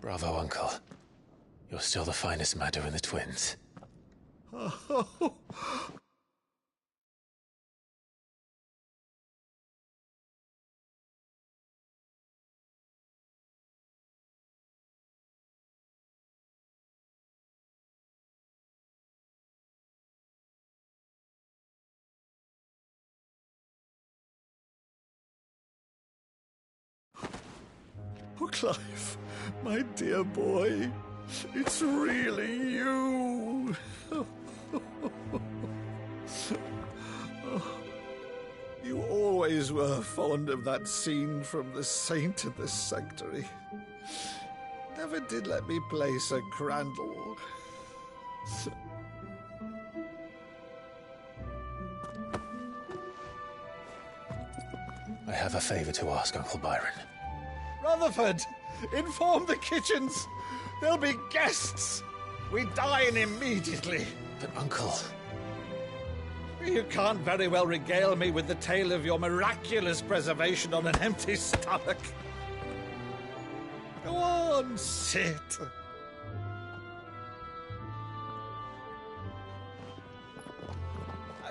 Bravo, Uncle. You're still the finest Madu in the twins. Oh, Clive, my dear boy, it's really you. You always were fond of that scene from The Saint of the Sanctuary. Never did let me play Sir Crandall. I have a favor to ask, Uncle Byron. Rutherford, inform the kitchens. There'll be guests. We dine immediately. But, Uncle... You can't very well regale me with the tale of your miraculous preservation on an empty stomach. Go on, sit.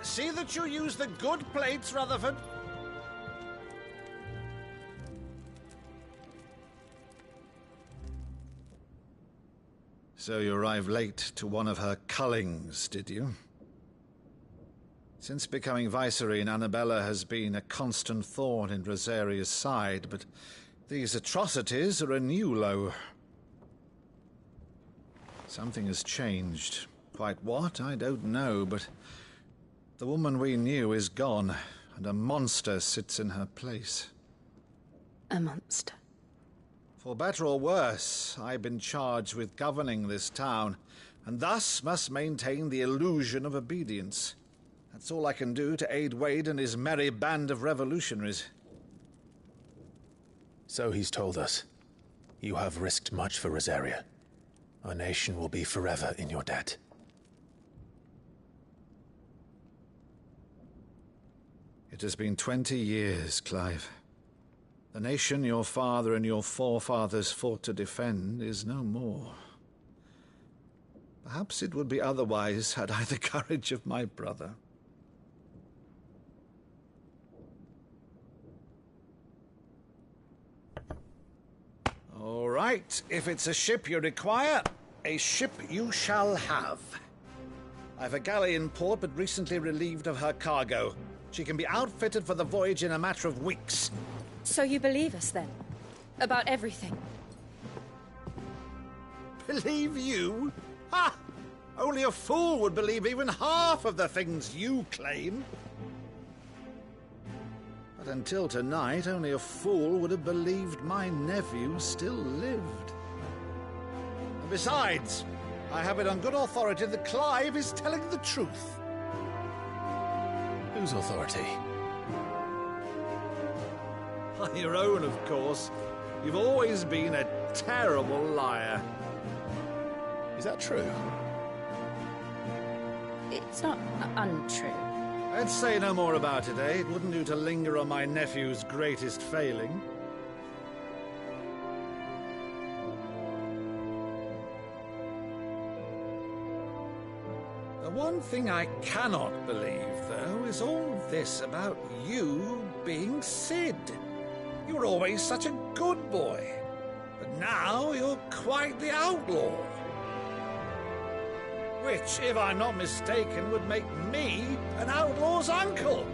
See that you use the good plates, Rutherford. So you arrived late to one of her cullings, did you? Since becoming Vicereine, Annabella has been a constant thorn in Rosaria's side, but these atrocities are a new low. Something has changed. Quite what, I don't know, but the woman we knew is gone, and a monster sits in her place. A monster? For better or worse, I've been charged with governing this town, and thus must maintain the illusion of obedience. That's all I can do to aid Wade and his merry band of revolutionaries. So he's told us. You have risked much for Rosaria. Our nation will be forever in your debt. It has been 20 years, Clive. The nation your father and your forefathers fought to defend is no more. Perhaps it would be otherwise had I the courage of my brother. All right, if it's a ship you require, a ship you shall have. I've a galley in port, but recently relieved of her cargo. She can be outfitted for the voyage in a matter of weeks. So you believe us, then? About everything? Believe you? Ha! Only a fool would believe even half of the things you claim. But until tonight, only a fool would have believed my nephew still lived. And besides, I have it on good authority that Clive is telling the truth. Whose authority? On your own, of course. You've always been a terrible liar. Is that true? It's not untrue. Let's say no more about it, eh? It wouldn't do to linger on my nephew's greatest failing. The one thing I cannot believe, though, is all this about you being Sid. You were always such a good boy, but now you're quite the outlaw. Which, if I'm not mistaken, would make me an outlaw's uncle.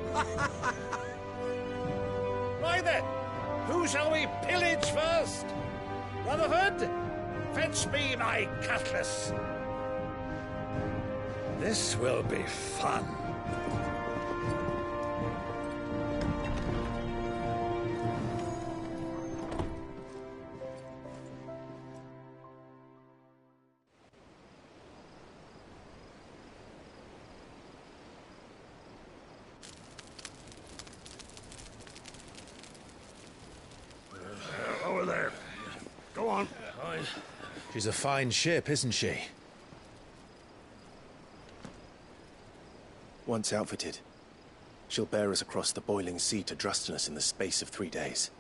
Right then, who shall we pillage first? Rutherford, fetch me my cutlass. This will be fun. Over there. Go on. She's a fine ship, isn't she? Once outfitted, she'll bear us across the boiling sea to Drustinus in the space of 3 days.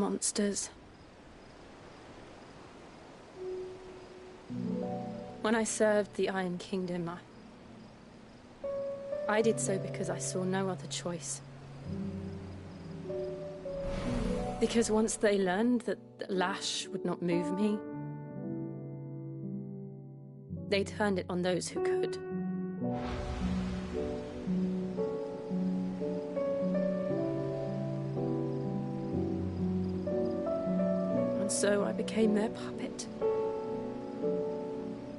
monsters. When I served the Iron Kingdom, I did so because I saw no other choice. Because once they learned that the lash would not move me, they turned it on those who could. And so I became their puppet.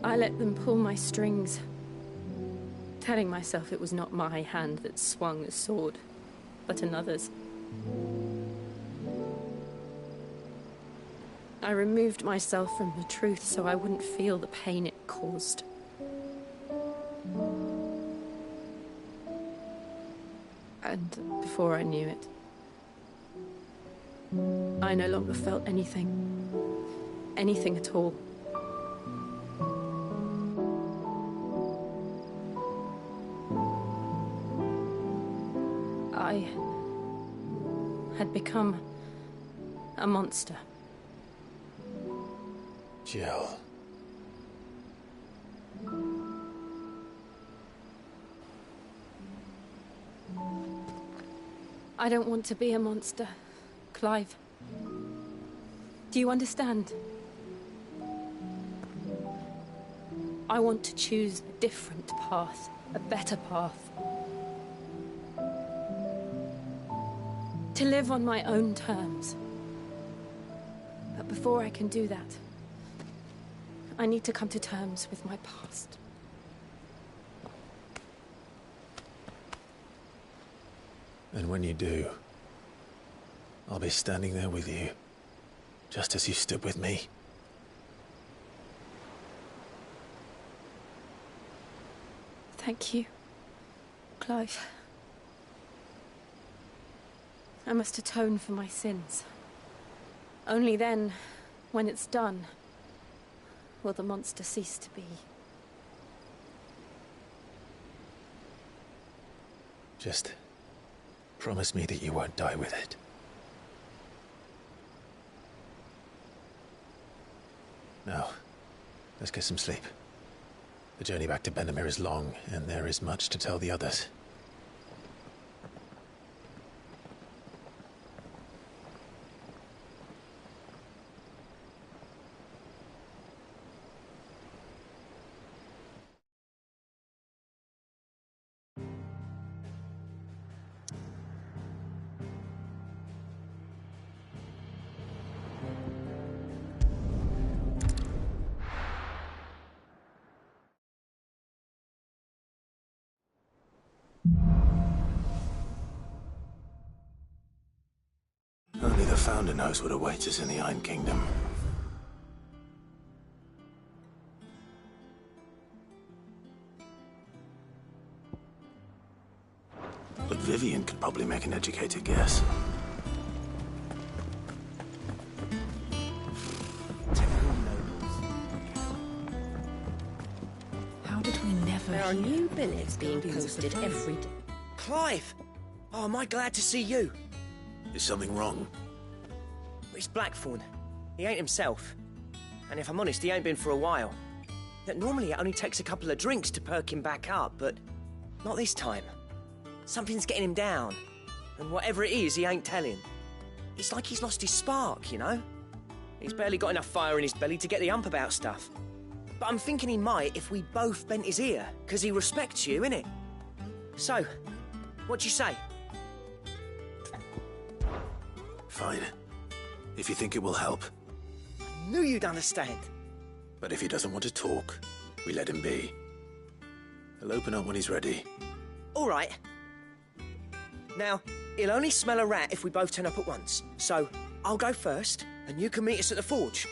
I let them pull my strings, telling myself it was not my hand that swung a sword, but another's. I removed myself from the truth so I wouldn't feel the pain it caused. And before I knew it, I no longer felt anything. Anything at all. I had become a monster. Jill. I don't want to be a monster, Clive. Do you understand? I want to choose a different path, a better path. To live on my own terms. But before I can do that, I need to come to terms with my past. And when you do, I'll be standing there with you, just as you stood with me. Thank you, Clive. I must atone for my sins. Only then, when it's done, will the monster cease to be. Just promise me that you won't die with it. Now, let's get some sleep. The journey back to Benamir is long, and there is much to tell the others. Only the Founder knows what awaits us in the Iron Kingdom. But Vivian could probably make an educated guess. How did we never There are hear? new billets being posted every day. Clive! Oh, am I glad to see you? Is something wrong? It's Blackthorn. He ain't himself. And if I'm honest, he ain't been for a while. That normally it only takes a couple of drinks to perk him back up, but not this time. Something's getting him down. And whatever it is, he ain't telling. It's like he's lost his spark, you know? He's barely got enough fire in his belly to get the ump about stuff. But I'm thinking he might if we both bent his ear, because he respects you, innit? So, what do you say? Fine. If you think it will help. Knew you'd understand. But if he doesn't want to talk, we let him be. He'll open up when he's ready. All right. Now, he'll only smell a rat if we both turn up at once. So, I'll go first, and you can meet us at the forge.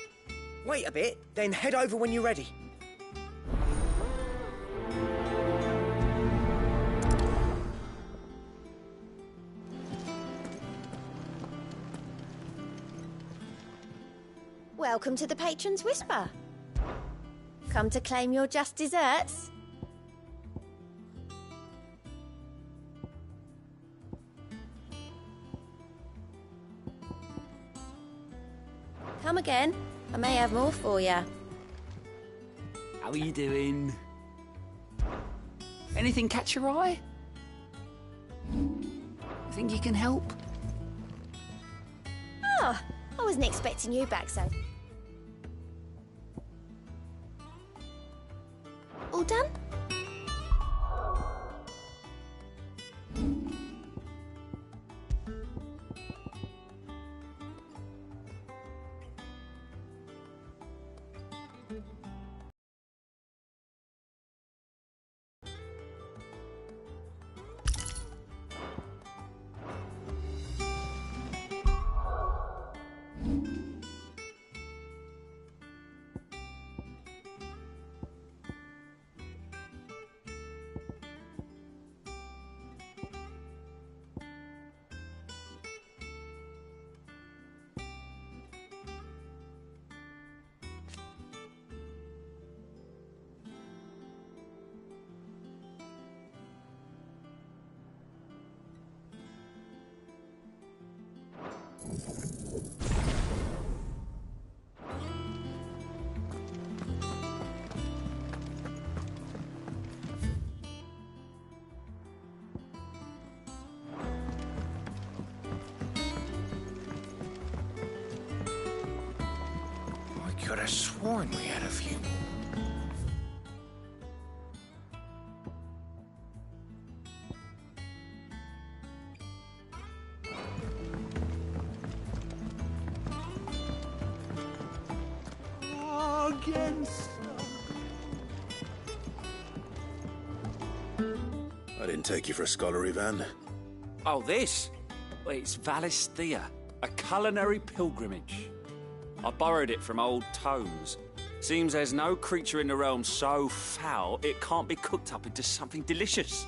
Wait a bit, then head over when you're ready. Welcome to the Patron's Whisper. Come to claim your just desserts? Come again. I may have more for you. How are you doing? Anything catch your eye? Think you can help? Oh, I wasn't expecting you back so. All done? I could have sworn we had a few. I didn't take you for a scholarly van. Oh, this? Well, it's Valisthea, a culinary pilgrimage. I borrowed it from old tomes. Seems there's no creature in the realm so foul it can't be cooked up into something delicious.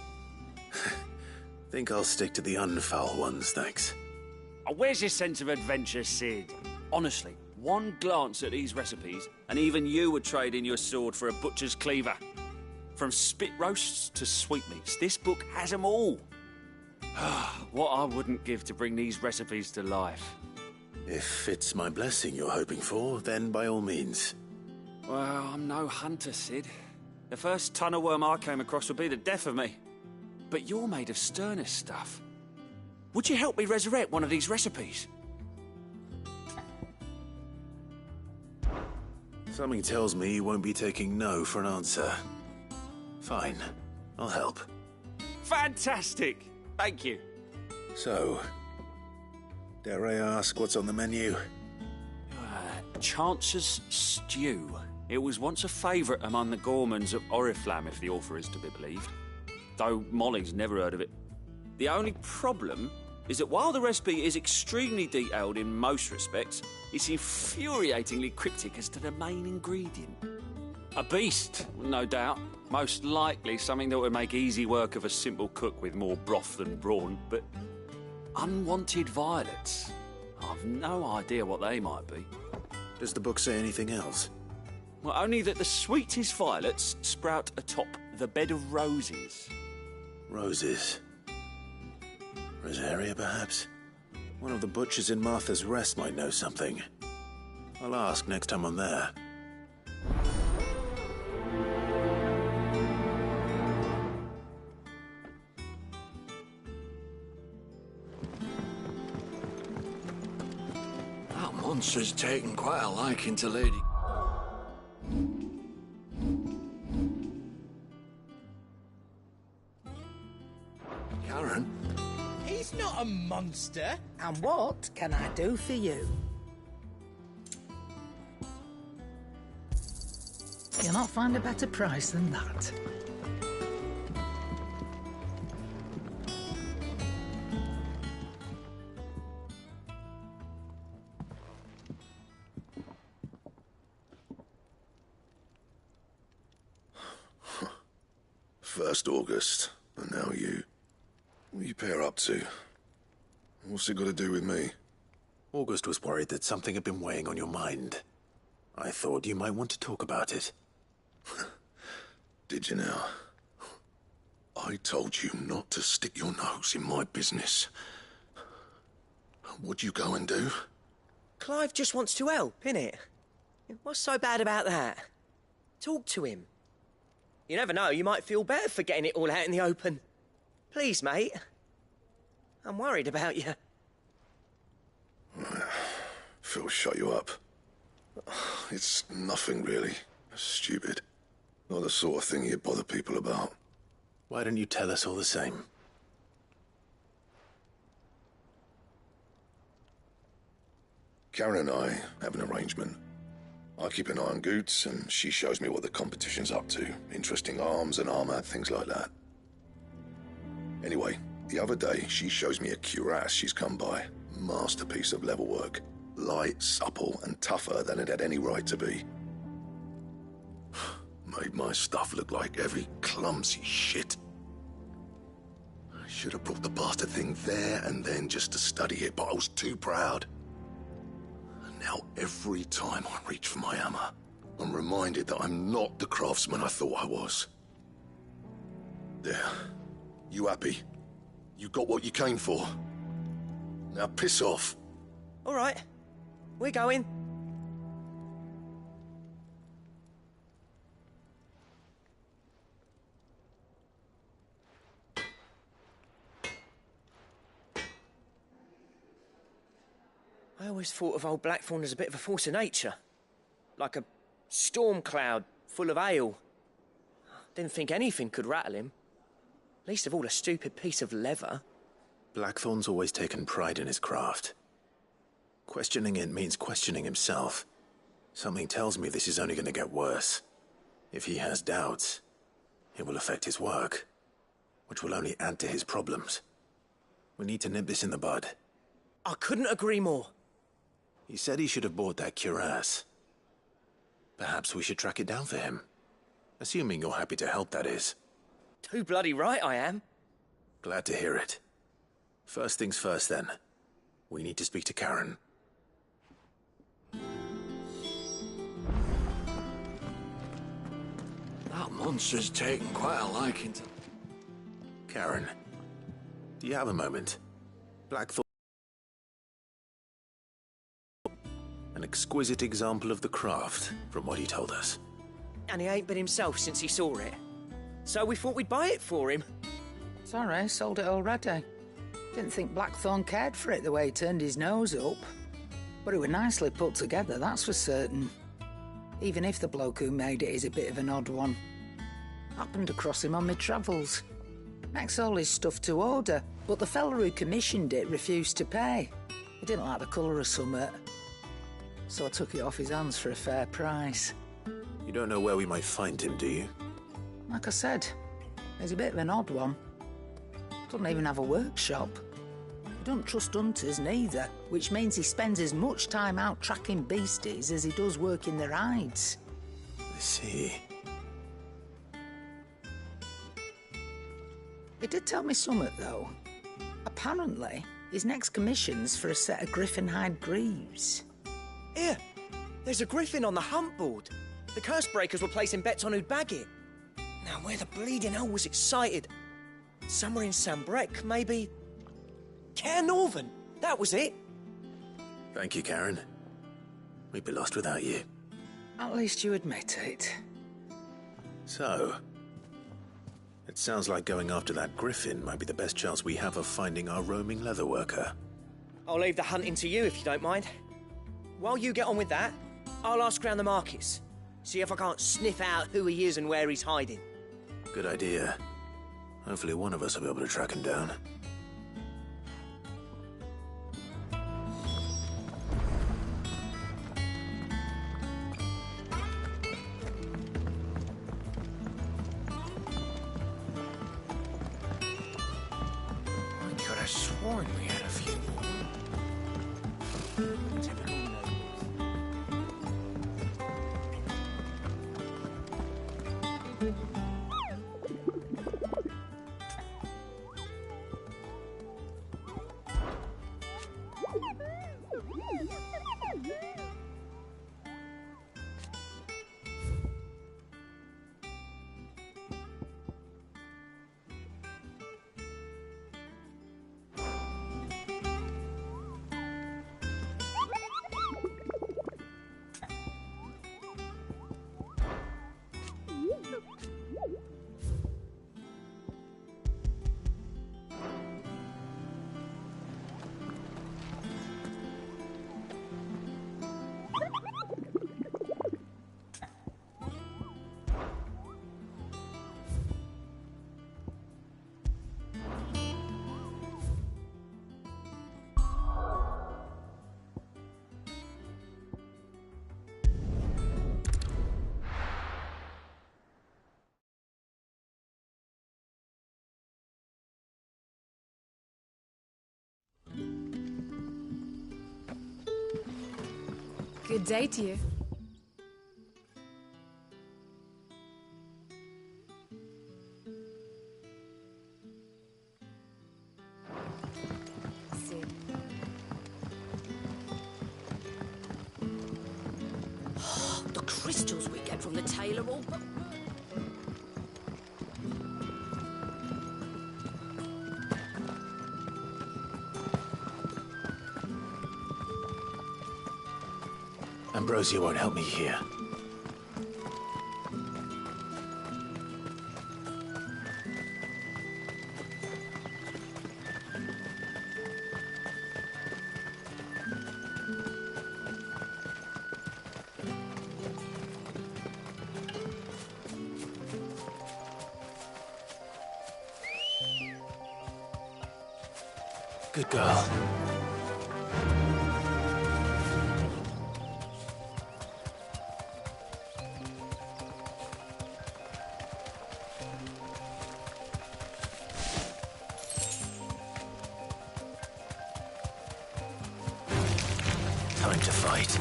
Think I'll stick to the unfoul ones, thanks. Oh, where's your sense of adventure, Sid? Honestly, one glance at these recipes, and even you would trade in your sword for a butcher's cleaver. From spit roasts to sweetmeats, this book has them all. What I wouldn't give to bring these recipes to life. If it's my blessing you're hoping for, then by all means. Well, I'm no hunter, Sid. The first ton of worm I came across would be the death of me. But you're made of sterner stuff. Would you help me resurrect one of these recipes? Something tells me you won't be taking no for an answer. Fine, I'll help. Fantastic! Thank you. So, dare I ask what's on the menu? Chance's Stew. It was once a favourite among the gourmands of Oriflamme, if the author is to be believed. Though Molly's never heard of it. The only problem is that while the recipe is extremely detailed in most respects, it's infuriatingly cryptic as to the main ingredient. A beast, no doubt. Most likely something that would make easy work of a simple cook with more broth than brawn, but unwanted violets. I've no idea what they might be. Does the book say anything else? Well, only that the sweetest violets sprout atop the bed of roses. Roses. Rosaria, perhaps? One of the butchers in Martha's Rest might know something. I'll ask next time I'm there. That monster's taken quite a liking to Lady... Karen? He's not a monster. And what can I do for you? You'll not find a better price than that. First August, and now you. What are you pair up to? What's it got to do with me? August was worried that something had been weighing on your mind. I thought you might want to talk about it. Did you now? I told you not to stick your nose in my business. What'd you go and do? Clive just wants to help, innit? What's so bad about that? Talk to him. You never know, you might feel better for getting it all out in the open. Please, mate. I'm worried about you. Phil shut you up. It's nothing, really. Stupid. Not the sort of thing you bother people about. Why don't you tell us all the same? Karen and I have an arrangement. I keep an eye on Goots, and she shows me what the competition's up to. Interesting arms and armor, things like that. Anyway, the other day, she shows me a cuirass she's come by. Masterpiece of level work. Light, supple, and tougher than it had any right to be. Made my stuff look like heavy, clumsy shit. I should have brought the bastard thing there and then just to study it, but I was too proud. And now every time I reach for my hammer, I'm reminded that I'm not the craftsman I thought I was. There. You happy? You got what you came for. Now piss off. All right. We're going. I always thought of old Blackthorn as a bit of a force of nature. Like a storm cloud full of ale. Didn't think anything could rattle him. Least of all a stupid piece of leather. Blackthorn's always taken pride in his craft. Questioning it means questioning himself. Something tells me this is only going to get worse. If he has doubts, it will affect his work, which will only add to his problems. We need to nip this in the bud. I couldn't agree more. He said he should have bought that cuirass. Perhaps we should track it down for him. Assuming you're happy to help, that is. Too bloody right I am. Glad to hear it. First things first, then. We need to speak to Karen. That monster's taken quite a liking to... Karen, do you have a moment? Blackthorn... An exquisite example of the craft, from what he told us. And he ain't been himself since he saw it. So we thought we'd buy it for him. Sorry, sold it already. Didn't think Blackthorn cared for it the way he turned his nose up. But it was nicely put together, that's for certain. Even if the bloke who made it is a bit of an odd one. Happened across him on my travels. Makes all his stuff to order, but the fella who commissioned it refused to pay. He didn't like the colour of summit. So I took it off his hands for a fair price. You don't know where we might find him, do you? Like I said, he's a bit of an odd one. Doesn't even have a workshop. He don't trust hunters neither, which means he spends as much time out tracking beasties as he does working their hides. I see. He did tell me something, though. Apparently, his next commission's for a set of griffin hide greaves. Here, there's a griffin on the hunt board. The curse breakers were placing bets on who'd bag it. Now, where the bleeding hell was excited? Somewhere in Sambrec, maybe... Cairnorthern, that was it. Thank you, Karen. We'd be lost without you. At least you admit it. So, it sounds like going after that griffin might be the best chance we have of finding our roaming leatherworker. I'll leave the hunting to you if you don't mind. While you get on with that, I'll ask around the markets. See if I can't sniff out who he is and where he's hiding. Good idea. Hopefully one of us will be able to track him down. I could have sworn we had a few more. Typical Good day to you. The crystals we get from the tailor all... Ambrosia won't help me here. Good girl. Time to fight.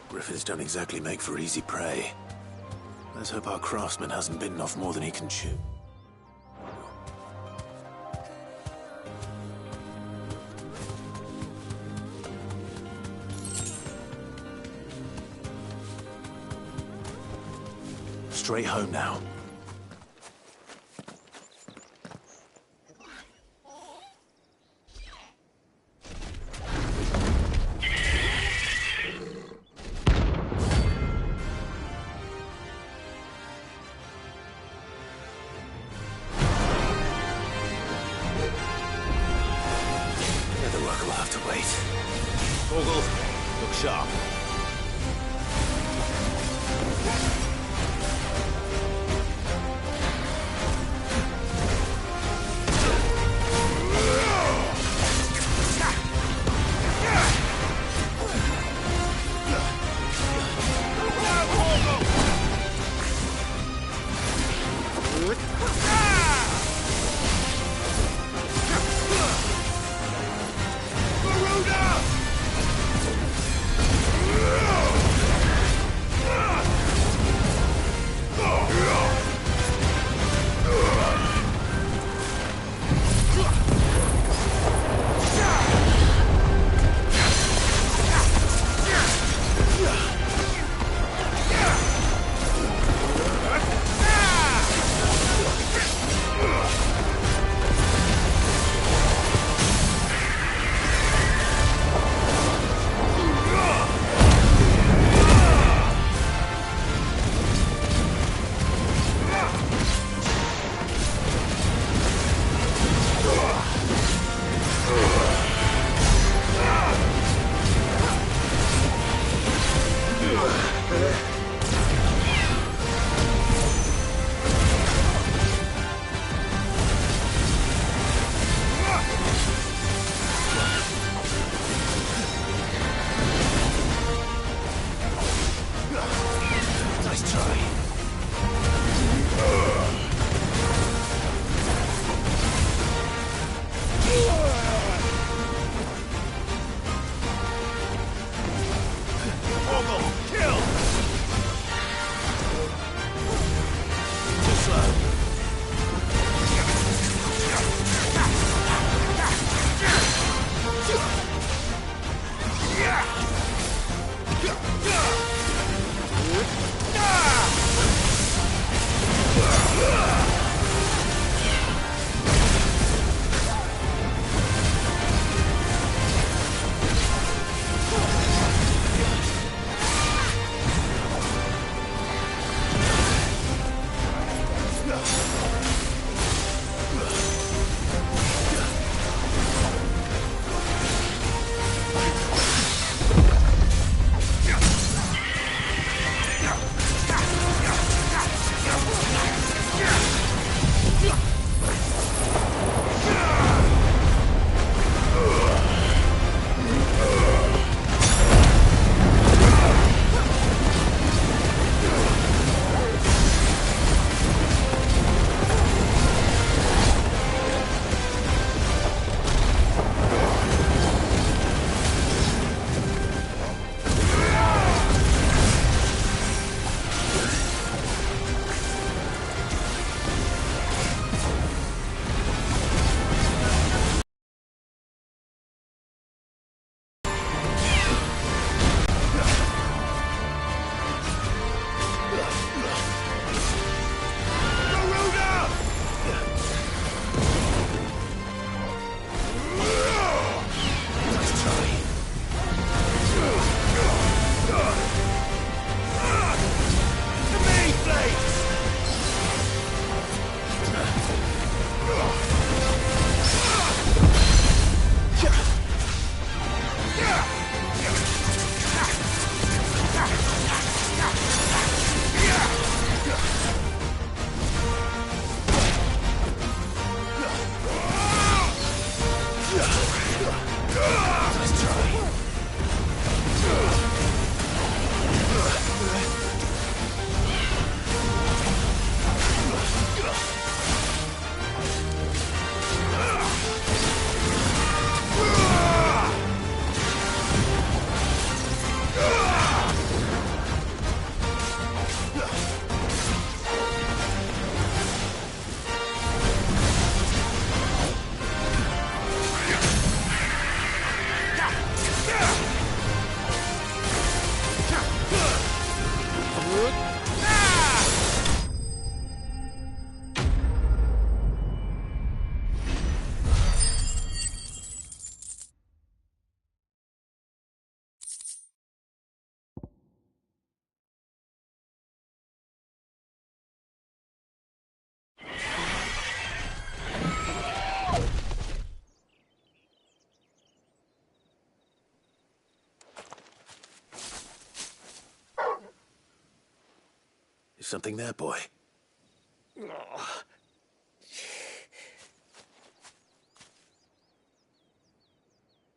Griffins don't exactly make for easy prey. Let's hope our craftsman hasn't bitten off more than he can chew. Straight home now. We'll have to wait. Vogel, look sharp. Something there, boy?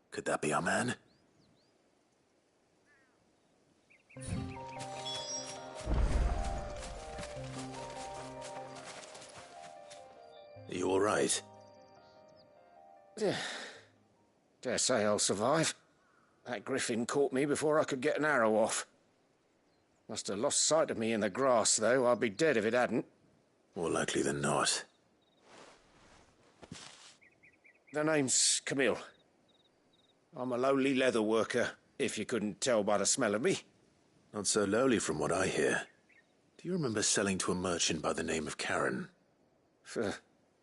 Could that be our man? Are you all right? Dare say I'll survive. That griffin caught me before I could get an arrow off. Must have lost sight of me in the grass, though. I'd be dead if it hadn't. More likely than not. The name's Camille. I'm a lowly leather worker, if you couldn't tell by the smell of me. Not so lowly from what I hear. Do you remember selling to a merchant by the name of Karen?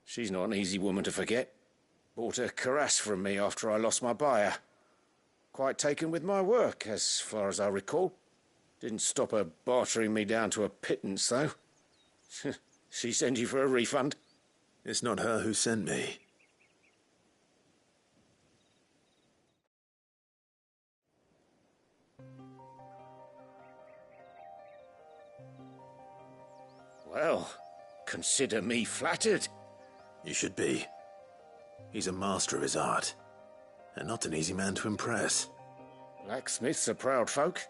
She's not an easy woman to forget. Bought a cuirass from me after I lost my buyer. Quite taken with my work, as far as I recall. Didn't stop her bartering me down to a pittance, though. She sent you for a refund? It's not her who sent me. Well, consider me flattered. You should be. He's a master of his art, and not an easy man to impress. Blacksmiths are proud folk.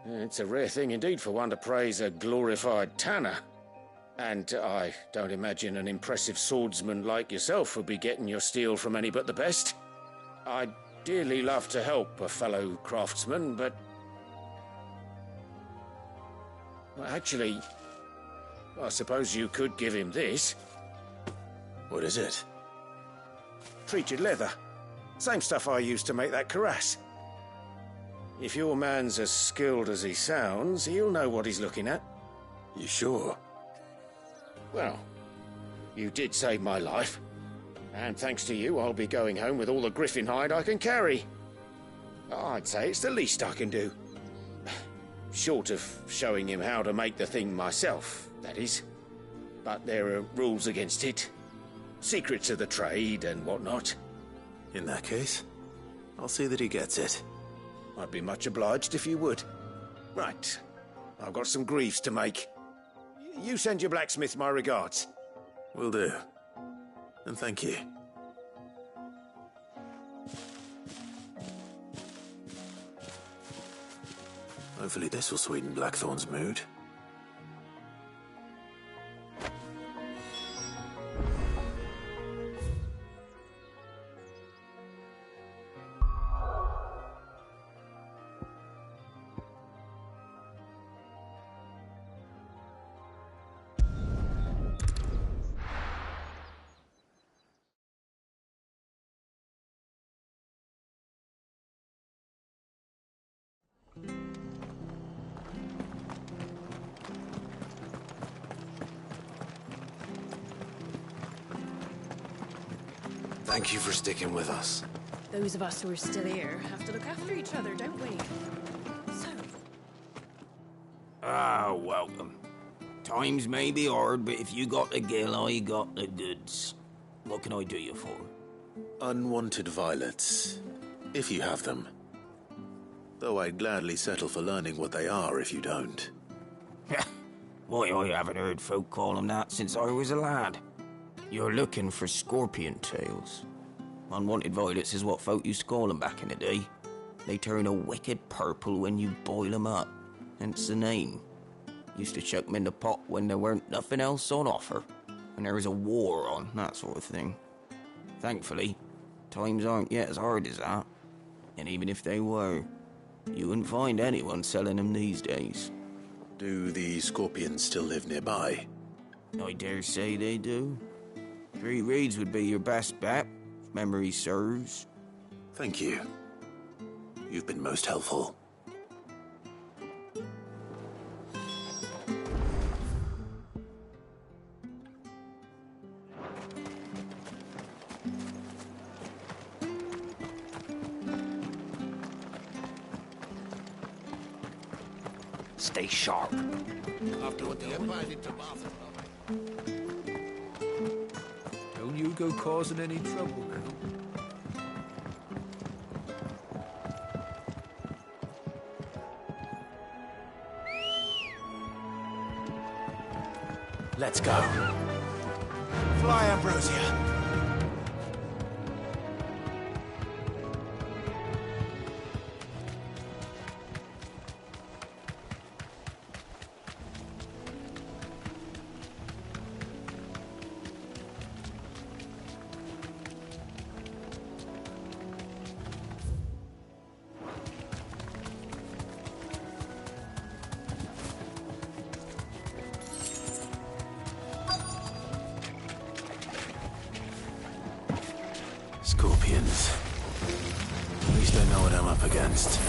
It's a rare thing indeed for one to praise a glorified tanner. And I don't imagine an impressive swordsman like yourself would be getting your steel from any but the best. I'd dearly love to help a fellow craftsman, but... Well, actually, I suppose you could give him this. What is it? Treated leather. Same stuff I used to make that cuirass. If your man's as skilled as he sounds, he'll know what he's looking at. You sure? Well, you did save my life. And thanks to you, I'll be going home with all the griffin hide I can carry. I'd say it's the least I can do. Short of showing him how to make the thing myself, that is. But there are rules against it. Secrets of the trade and whatnot. In that case, I'll see that he gets it. I'd be much obliged if you would. Right. I've got some greaves to make. You send your blacksmith my regards. Will do. And thank you. Hopefully this will sweeten Blackthorn's mood. Thank you for sticking with us. Those of us who are still here have to look after each other, don't we? So... welcome. Times may be hard, but if you got the gill, I got the goods. What can I do you for? Unwanted violets, if you have them. Though I'd gladly settle for learning what they are if you don't. Why, I haven't heard folk call them that since I was a lad. You're looking for scorpion tails. Unwanted violets is what folk used to call them back in the day. They turn a wicked purple when you boil them up, hence the name. Used to chuck them in the pot when there weren't nothing else on offer, and there was a war on, that sort of thing. Thankfully, times aren't yet as hard as that. And even if they were, you wouldn't find anyone selling them these days. Do the scorpions still live nearby? I dare say they do. 3 Reeds would be your best bet, if memory serves. Thank you. You've been most helpful. Stay sharp. After what they invited to Martha. Don't you go causing any trouble now. Let's go. Fly, Ambrosia. Scorpions. At least I know what I'm up against.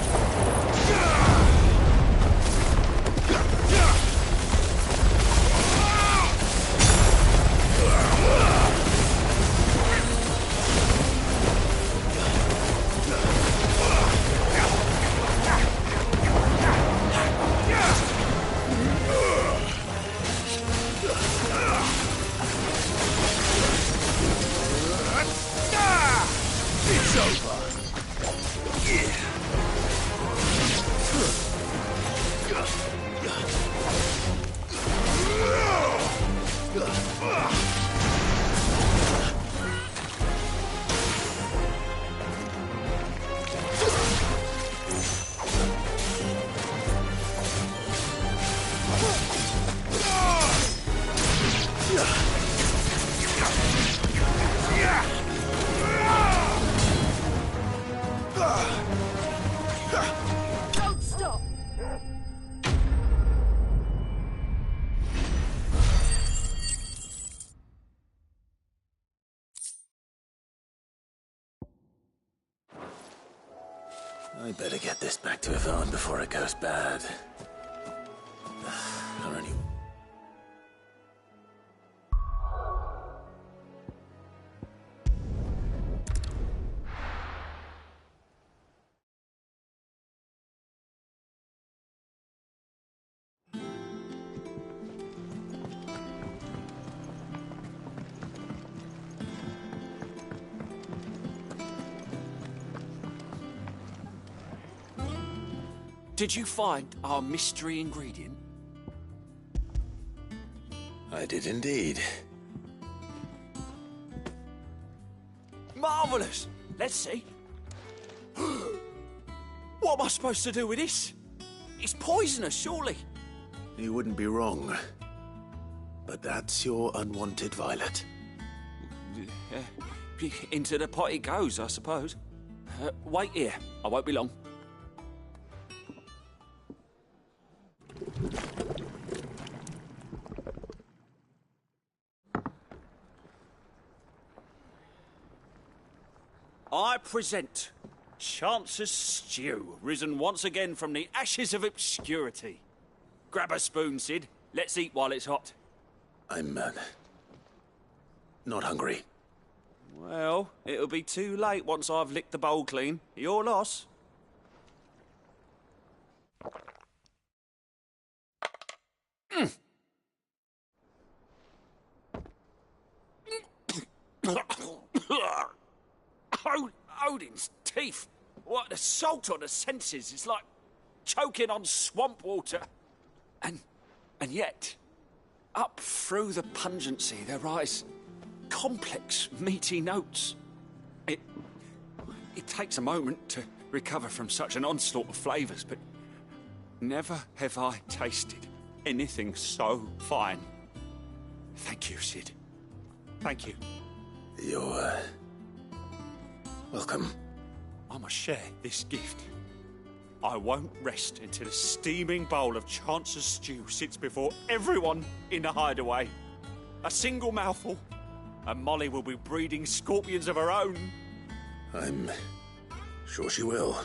Don't stop! I better get this back to Yvonne before it goes bad. Or any... Did you find our mystery ingredient? I did indeed. Marvellous! Let's see. What am I supposed to do with this? It's poisonous, surely. You wouldn't be wrong. But that's your unwanted violet. Into the pot it goes, I suppose. Wait here. I won't be long. I present Chance's Stew, risen once again from the ashes of obscurity. Grab a spoon, Sid. Let's eat while it's hot. I'm, not hungry. Well, it'll be too late once I've licked the bowl clean. Your loss. Odin's teeth. What, the salt on the senses. It's like choking on swamp water. And yet, up through the pungency, there rise complex, meaty notes. It takes a moment to recover from such an onslaught of flavours, but never have I tasted anything so fine. Thank you, Sid. Thank you. You're, welcome. I must share this gift. I won't rest until a steaming bowl of Chance's stew sits before everyone in the hideaway. A single mouthful, and Molly will be breeding scorpions of her own. I'm sure she will.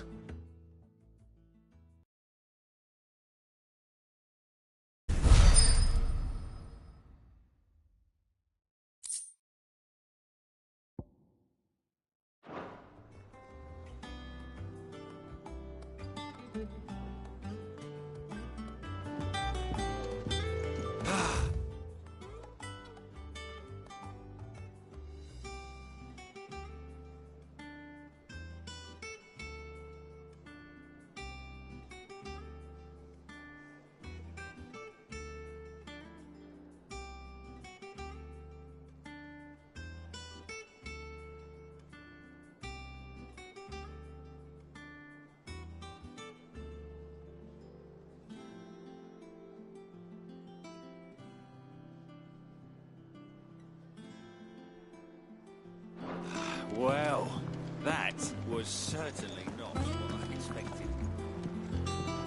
was certainly not what I expected.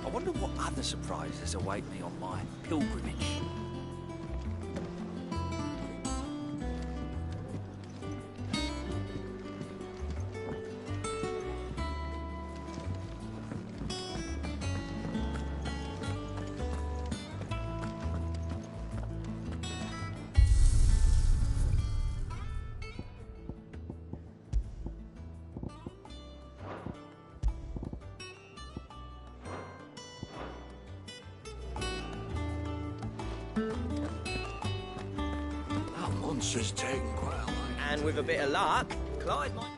I wonder what other surprises await me on my pilgrimage. That monster's taken quite a lot. And with a bit of luck, Clive might...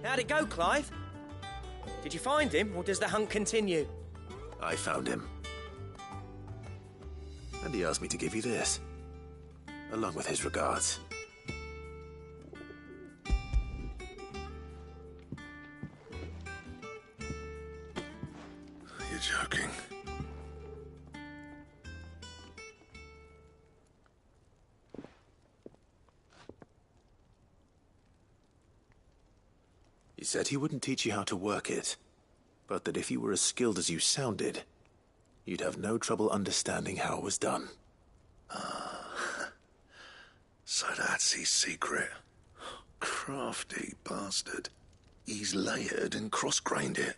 How'd it go, Clive? Did you find him, or does the hunt continue? I found him. And he asked me to give you this, along with his regards. You're joking. He said he wouldn't teach you how to work it, but that if you were as skilled as you sounded, you'd have no trouble understanding how it was done. So that's his secret. Crafty bastard. He's layered and cross-grained it.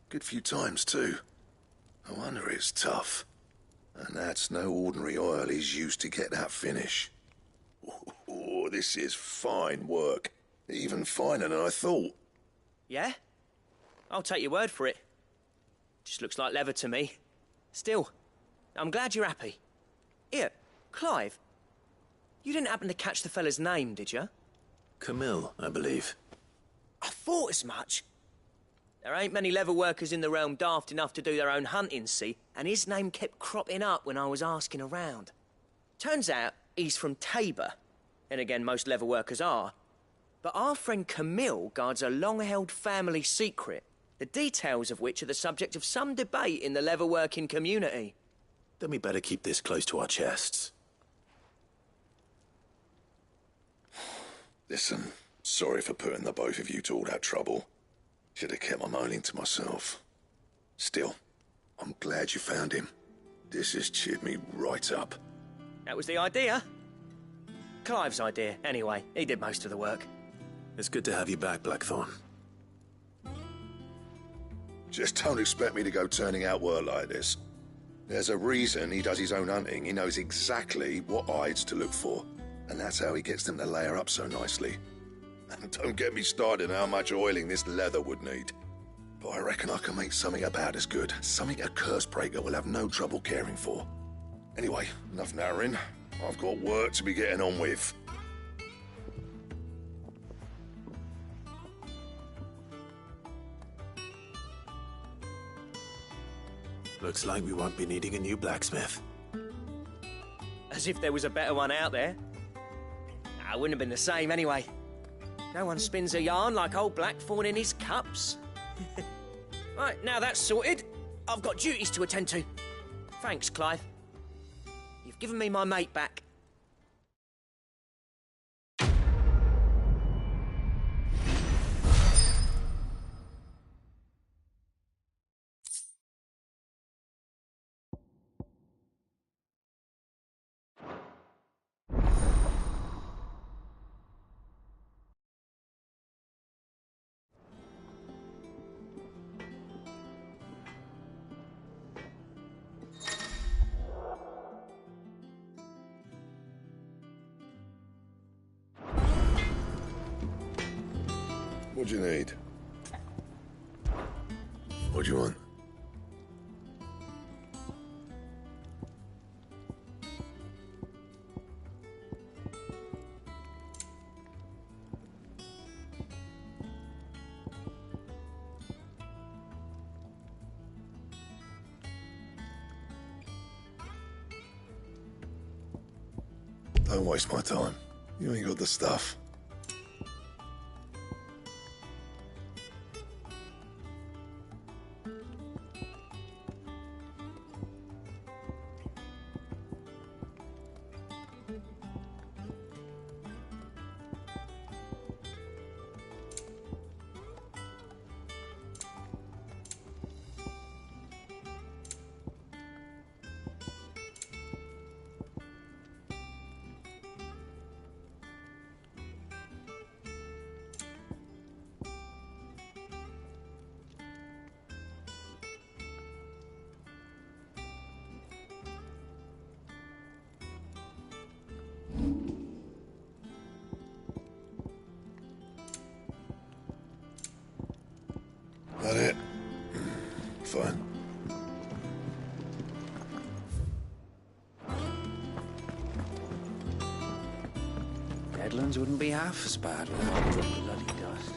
Good few times, too. No wonder it's tough. And that's no ordinary oil he's used to get that finish. Oh, this is fine work. Even finer than I thought. Yeah? I'll take your word for it. Just looks like leather to me. Still, I'm glad you're happy. Here, Clive, you didn't happen to catch the fella's name, did you? Camille, I believe. I thought as much. There ain't many leather workers in the realm daft enough to do their own hunting, see, and his name kept cropping up when I was asking around. Turns out he's from Tabor, and again, most leather workers are. But our friend Camille guards a long-held family secret, the details of which are the subject of some debate in the leather-working community. Then we better keep this close to our chests. Listen, sorry for putting the both of you to all that trouble. Should have kept my moaning to myself. Still, I'm glad you found him. This has cheered me right up. That was the idea. Clive's idea, anyway. He did most of the work. It's good to have you back, Blackthorn. Just don't expect me to go turning out work like this. There's a reason he does his own hunting. He knows exactly what hides to look for. And that's how he gets them to layer up so nicely. And don't get me started on how much oiling this leather would need. But I reckon I can make something about as good. Something a Cursebreaker will have no trouble caring for. Anyway, enough narrowing. I've got work to be getting on with. Looks like we won't be needing a new blacksmith. As if there was a better one out there. I wouldn't have been the same anyway. No one spins a yarn like old Blackthorn in his cups. Right, now that's sorted, I've got duties to attend to. Thanks, Clive. You've given me my mate back. What do you need? What do you want? Don't waste my time. You ain't got the stuff. Fine. Deadlands wouldn't be half as bad without all the bloody dust.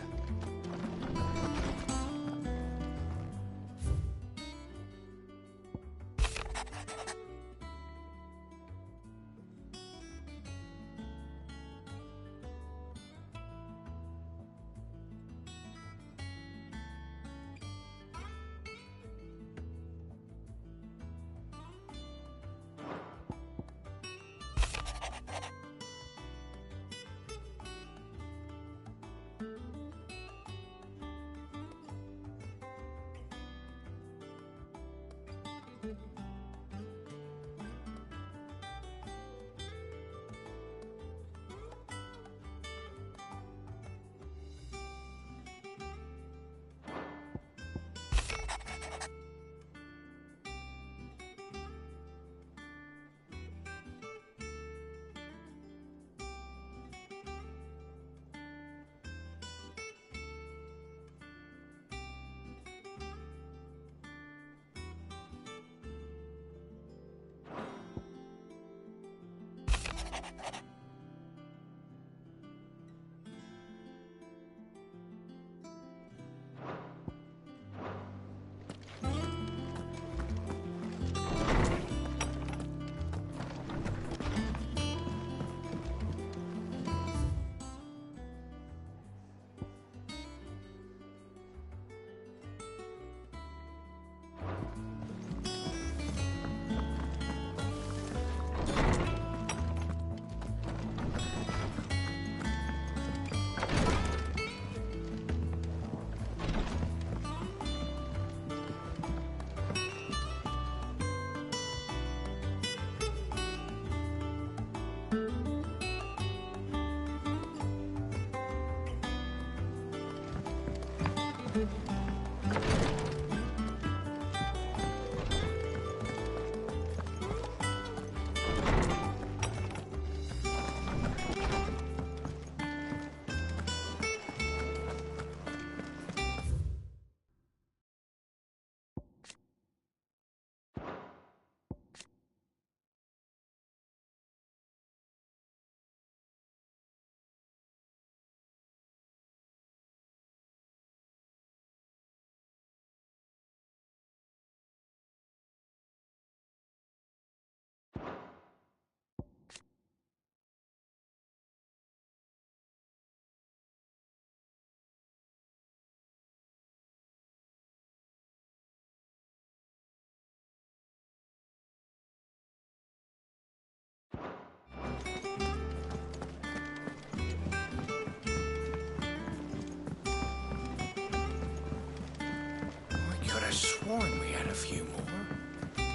Sworn we had a few more.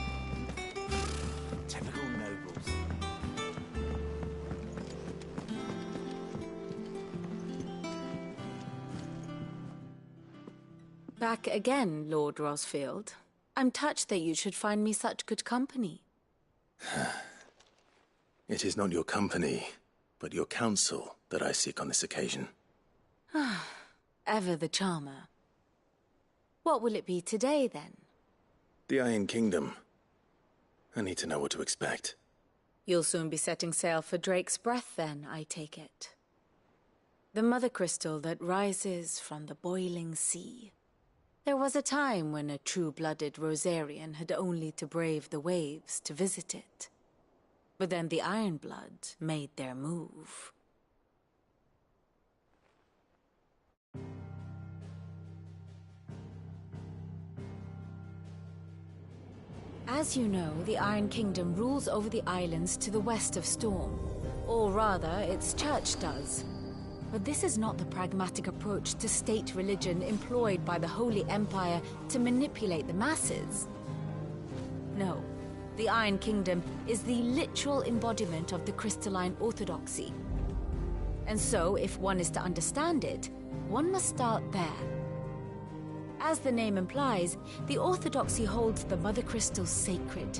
Typical nobles. Back again, Lord Rosfield. I'm touched that you should find me such good company. It is not your company, but your counsel that I seek on this occasion. Ever the charmer. What will it be today, then? The Iron Kingdom. I need to know what to expect. You'll soon be setting sail for Drake's Breath, then, I take it. The mother crystal that rises from the boiling sea. There was a time when a true-blooded Rosarian had only to brave the waves to visit it. But then the Ironblood made their move. As you know, the Iron Kingdom rules over the islands to the west of Storm. Or rather, its church does. But this is not the pragmatic approach to state religion employed by the Holy Empire to manipulate the masses. No, the Iron Kingdom is the literal embodiment of the crystalline orthodoxy. And so, if one is to understand it, one must start there. As the name implies, the Orthodoxy holds the Mother Crystals sacred,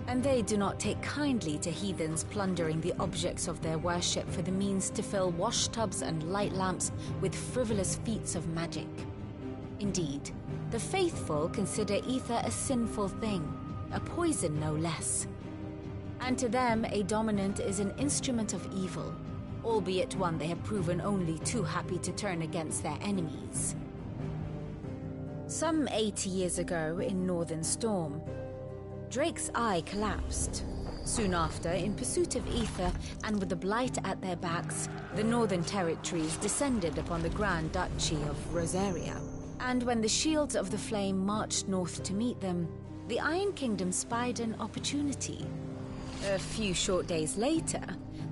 and they do not take kindly to heathens plundering the objects of their worship for the means to fill washtubs and light lamps with frivolous feats of magic. Indeed, the faithful consider ether a sinful thing, a poison no less. And to them, a dominant is an instrument of evil, albeit one they have proven only too happy to turn against their enemies. Some 80 years ago, in Northern Storm, Drake's eye collapsed. Soon after, in pursuit of ether and with the Blight at their backs, the Northern Territories descended upon the Grand Duchy of Rosaria. And when the Shields of the Flame marched north to meet them, the Iron Kingdom spied an opportunity. A few short days later,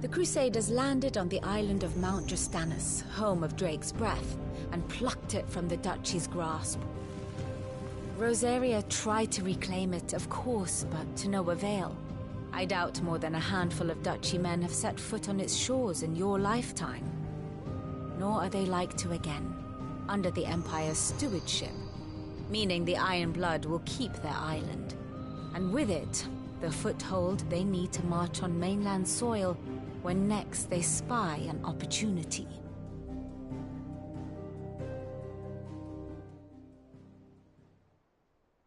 the Crusaders landed on the island of Mount Justanus, home of Drake's breath, and plucked it from the Duchy's grasp. Rosaria tried to reclaim it, of course, but to no avail. I doubt more than a handful of Duchy men have set foot on its shores in your lifetime. Nor are they like to again, under the Empire's stewardship, meaning the Iron Blood will keep their island. And with it, the foothold they need to march on mainland soil when next they spy an opportunity.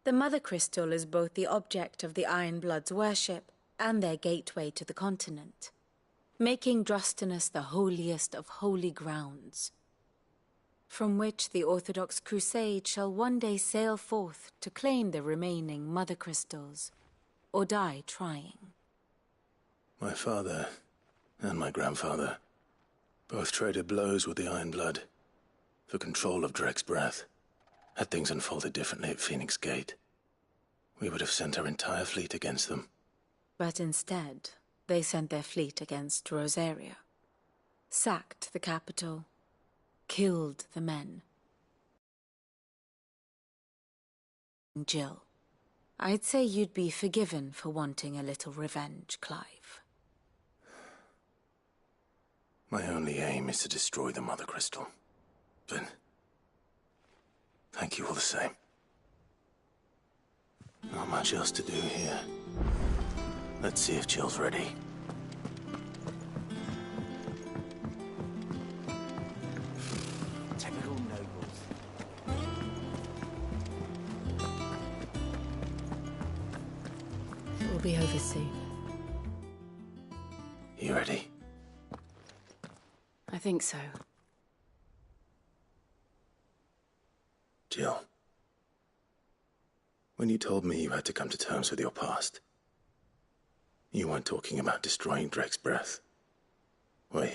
The Mother Crystal is both the object of the Iron Blood's worship and their gateway to the continent, making Drustinus the holiest of holy grounds, from which the Orthodox Crusade shall one day sail forth to claim the remaining Mother Crystals, or die trying. My father and my grandfather both traded blows with the Iron Blood for control of Drake's breath. Had things unfolded differently at Phoenix Gate, we would have sent our entire fleet against them. But instead, they sent their fleet against Rosaria, sacked the capital, killed the men. Jill, I'd say you'd be forgiven for wanting a little revenge, Clive. My only aim is to destroy the Mother Crystal. But thank you all the same. Not much else to do here. Let's see if Jill's ready. Typical nobles. It will be over soon. You ready? I think so. Jill. When you told me you had to come to terms with your past, you weren't talking about destroying Drake's breath, were you?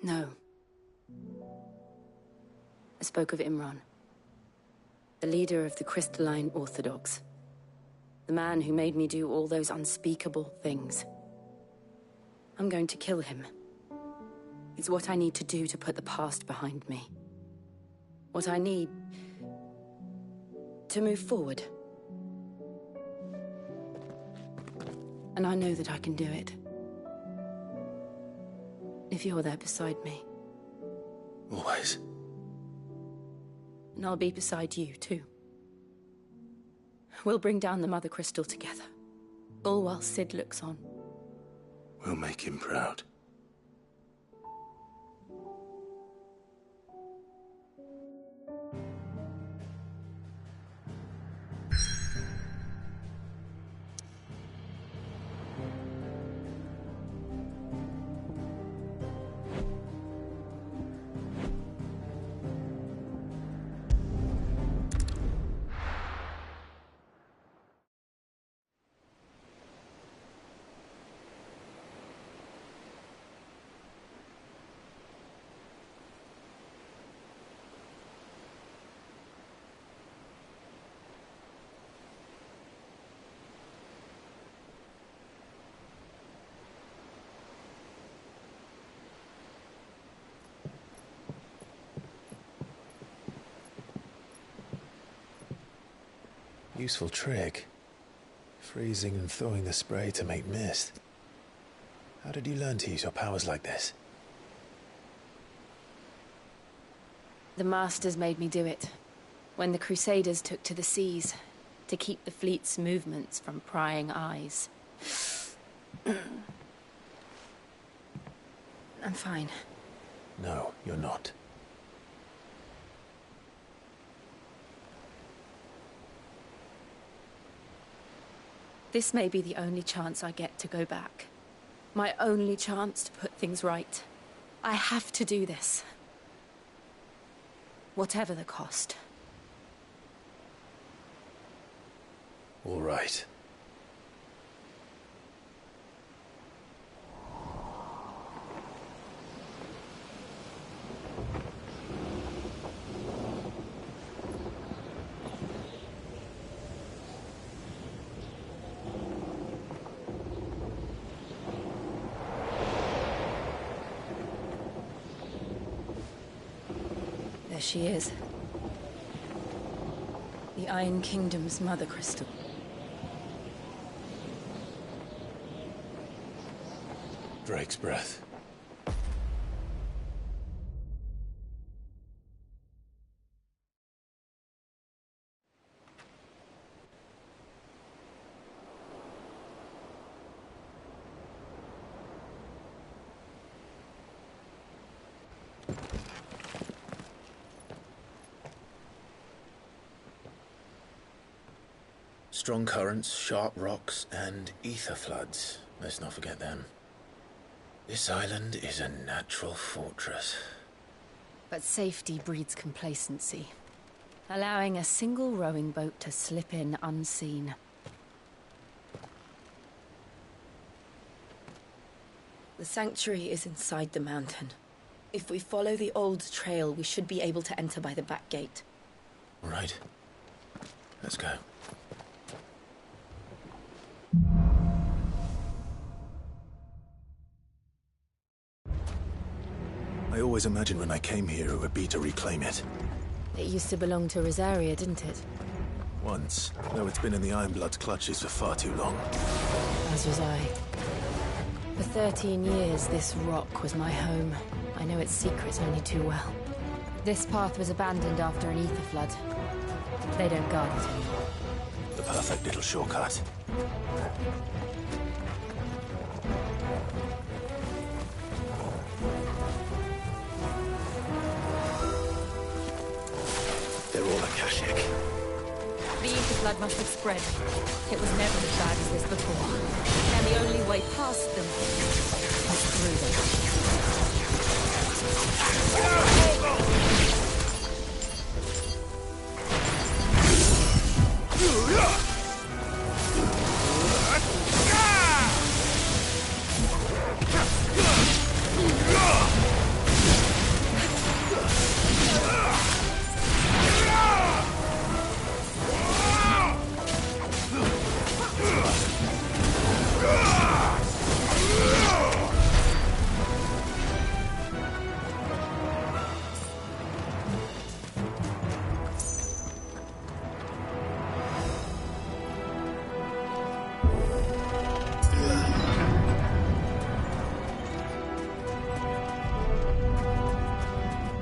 No. I spoke of Imran, the leader of the Crystalline Orthodox. The man who made me do all those unspeakable things. I'm going to kill him. It's what I need to do to put the past behind me. What I need to move forward. And I know that I can do it. If you're there beside me. Always. And I'll be beside you, too. We'll bring down the Mother Crystal together. All while Sid looks on. We'll make him proud. Useful trick. Freezing and thawing the spray to make mist. How did you learn to use your powers like this? The Masters made me do it. When the Crusaders took to the seas, to keep the fleet's movements from prying eyes. I'm fine. No, you're not. This may be the only chance I get to go back. My only chance to put things right. I have to do this. Whatever the cost. All right. There she is. The Iron Kingdom's Mother Crystal. Drake's breath. Strong currents, sharp rocks, and ether floods. Let's not forget them. This island is a natural fortress. But safety breeds complacency, allowing a single rowing boat to slip in unseen. The sanctuary is inside the mountain. If we follow the old trail, we should be able to enter by the back gate. All right. Let's go. I always imagined when I came here it would be to reclaim it. It used to belong to Rosaria, didn't it? Once, though it's been in the Ironblood's clutches for far too long. As was I. For 13 years, this rock was my home. I know its secrets only too well. This path was abandoned after an ether flood. They don't guard it anymore. The perfect little shortcut. They're all Akashic. The ether flood must have spread. It was never as bad as this before. And the only way past them was through them.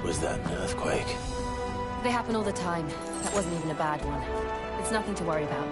Was that an earthquake? They happen all the time. That wasn't even a bad one. It's nothing to worry about.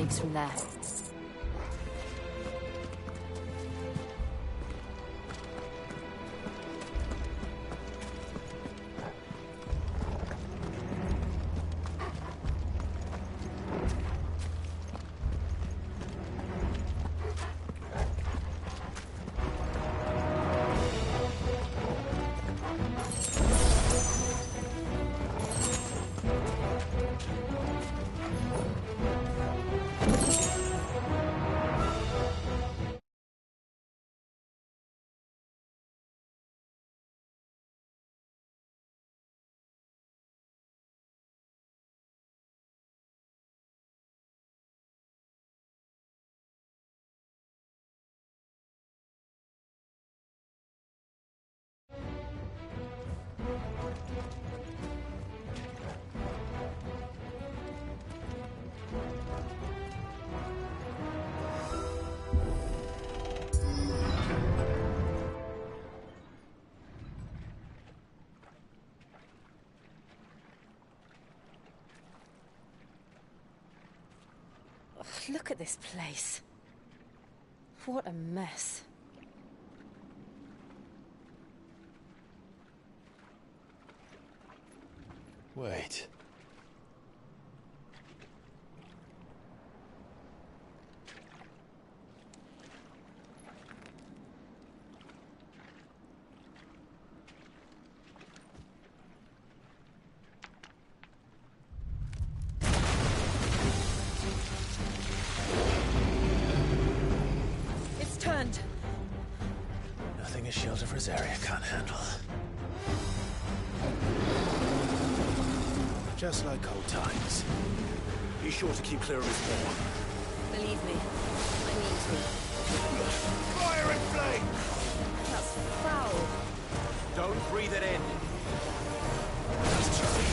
takes from there. Look at this place. What a mess. Wait. It's turned. Nothing a shield of Rosaria can't handle. Just like old times. Be sure to keep clear of his wall. Believe me, I need to. Fire and flame! That's foul. Don't breathe it in. Just try.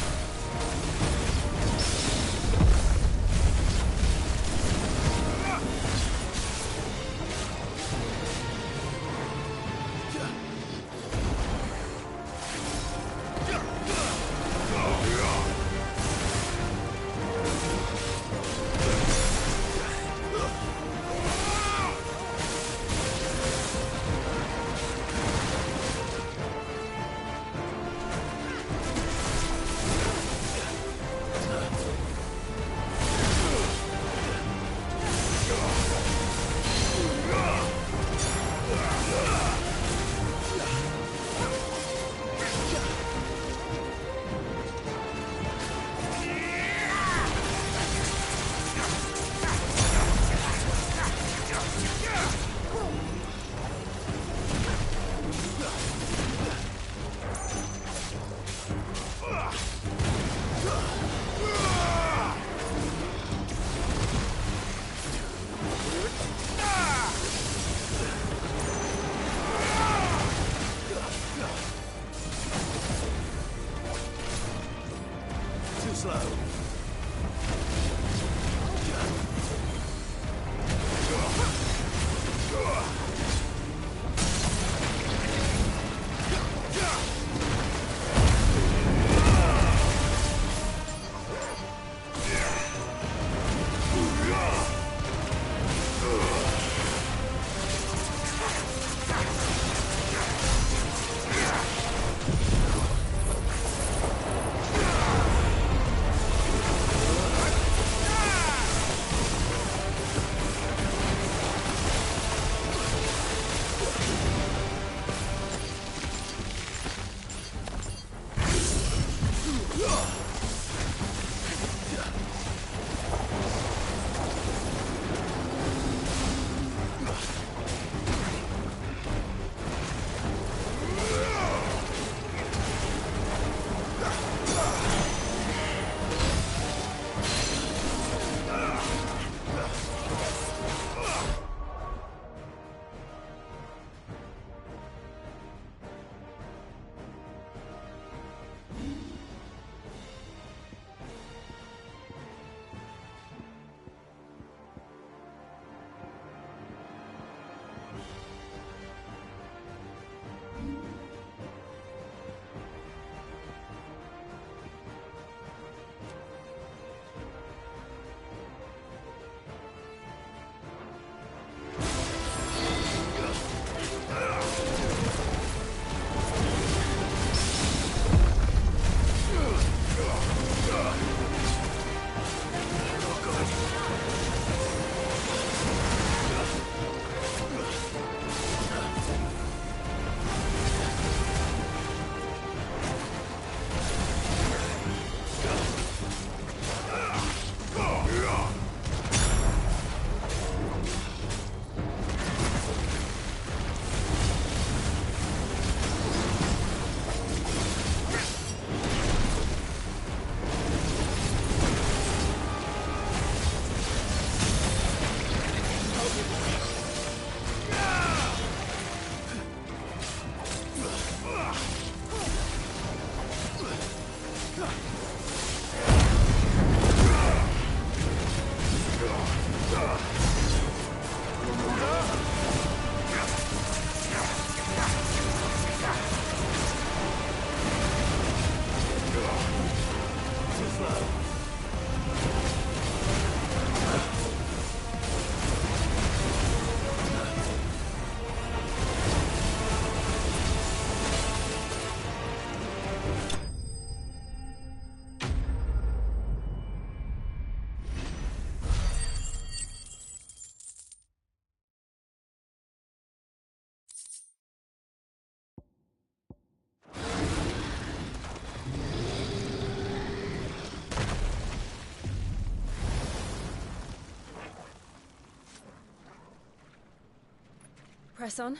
Press on?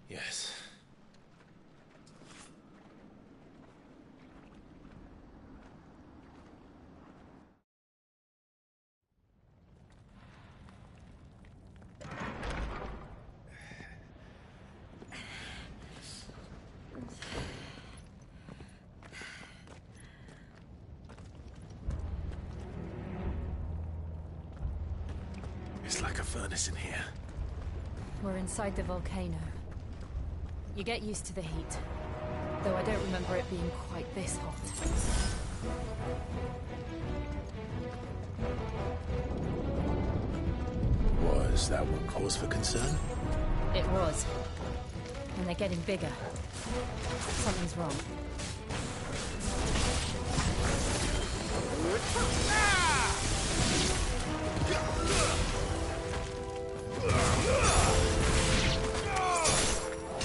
Yes. It's like a furnace in here. We're inside the volcano. You get used to the heat, though I don't remember it being quite this hot. Was that one cause for concern? It was. And they're getting bigger. Something's wrong.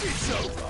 It's over.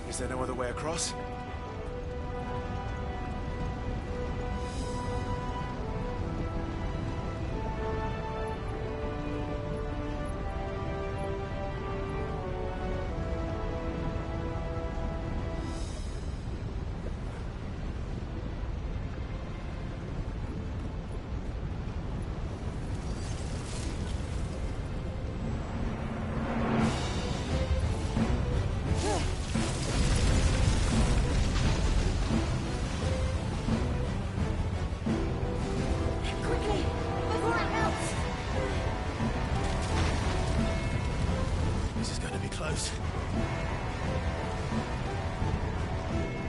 Is there no other way across? Close.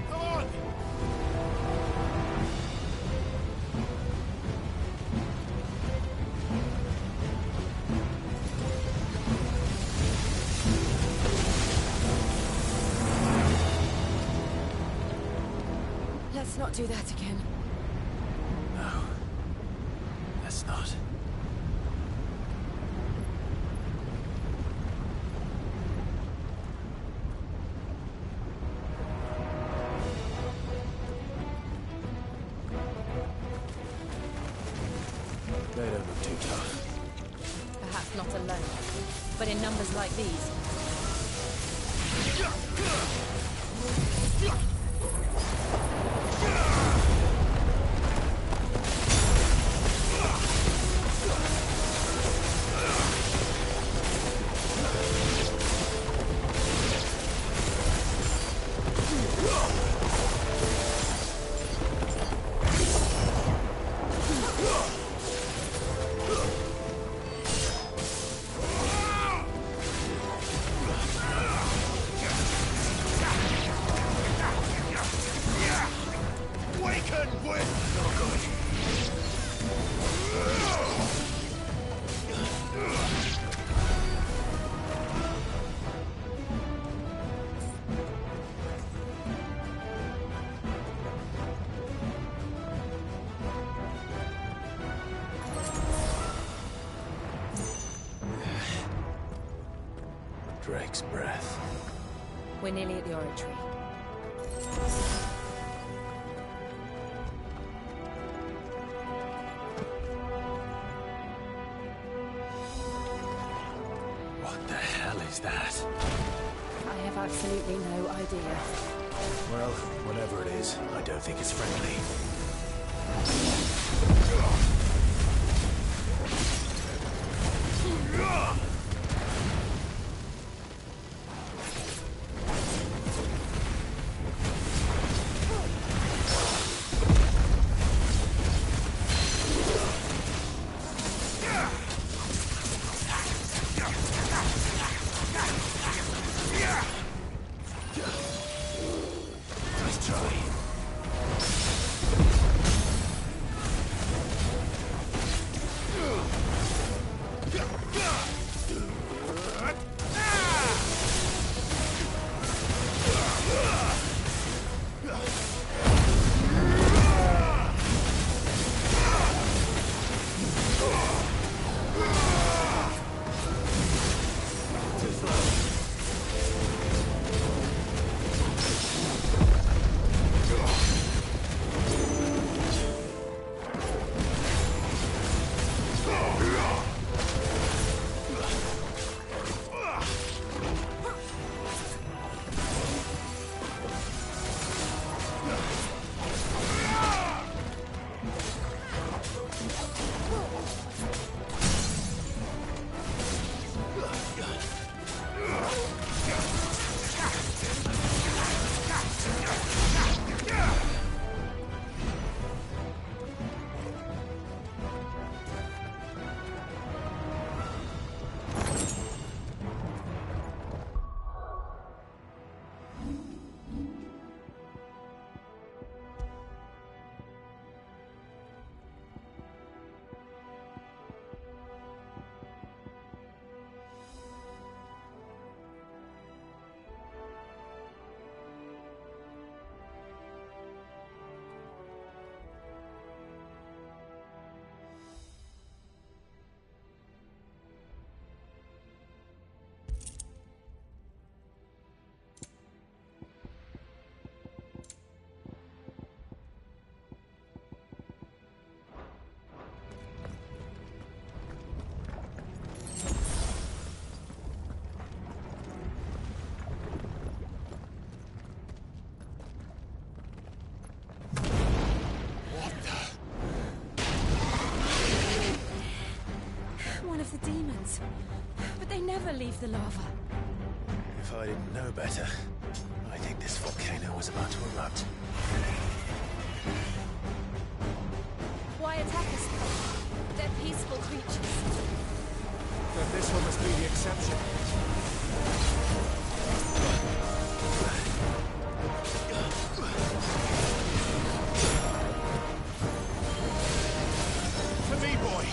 Come on! Let's not do that again. No. Let's not. They don't look too tough. Perhaps not alone, but in numbers like these. Drake's breath. We're nearly at the oratory. is that? I have absolutely no idea. Well, whatever it is, I don't think it's friendly. Nice try. The demons. But they never leave the lava. If I didn't know better, I think this volcano was about to erupt. Why attack us? They're peaceful creatures. Then this one must be the exception. To me, boy!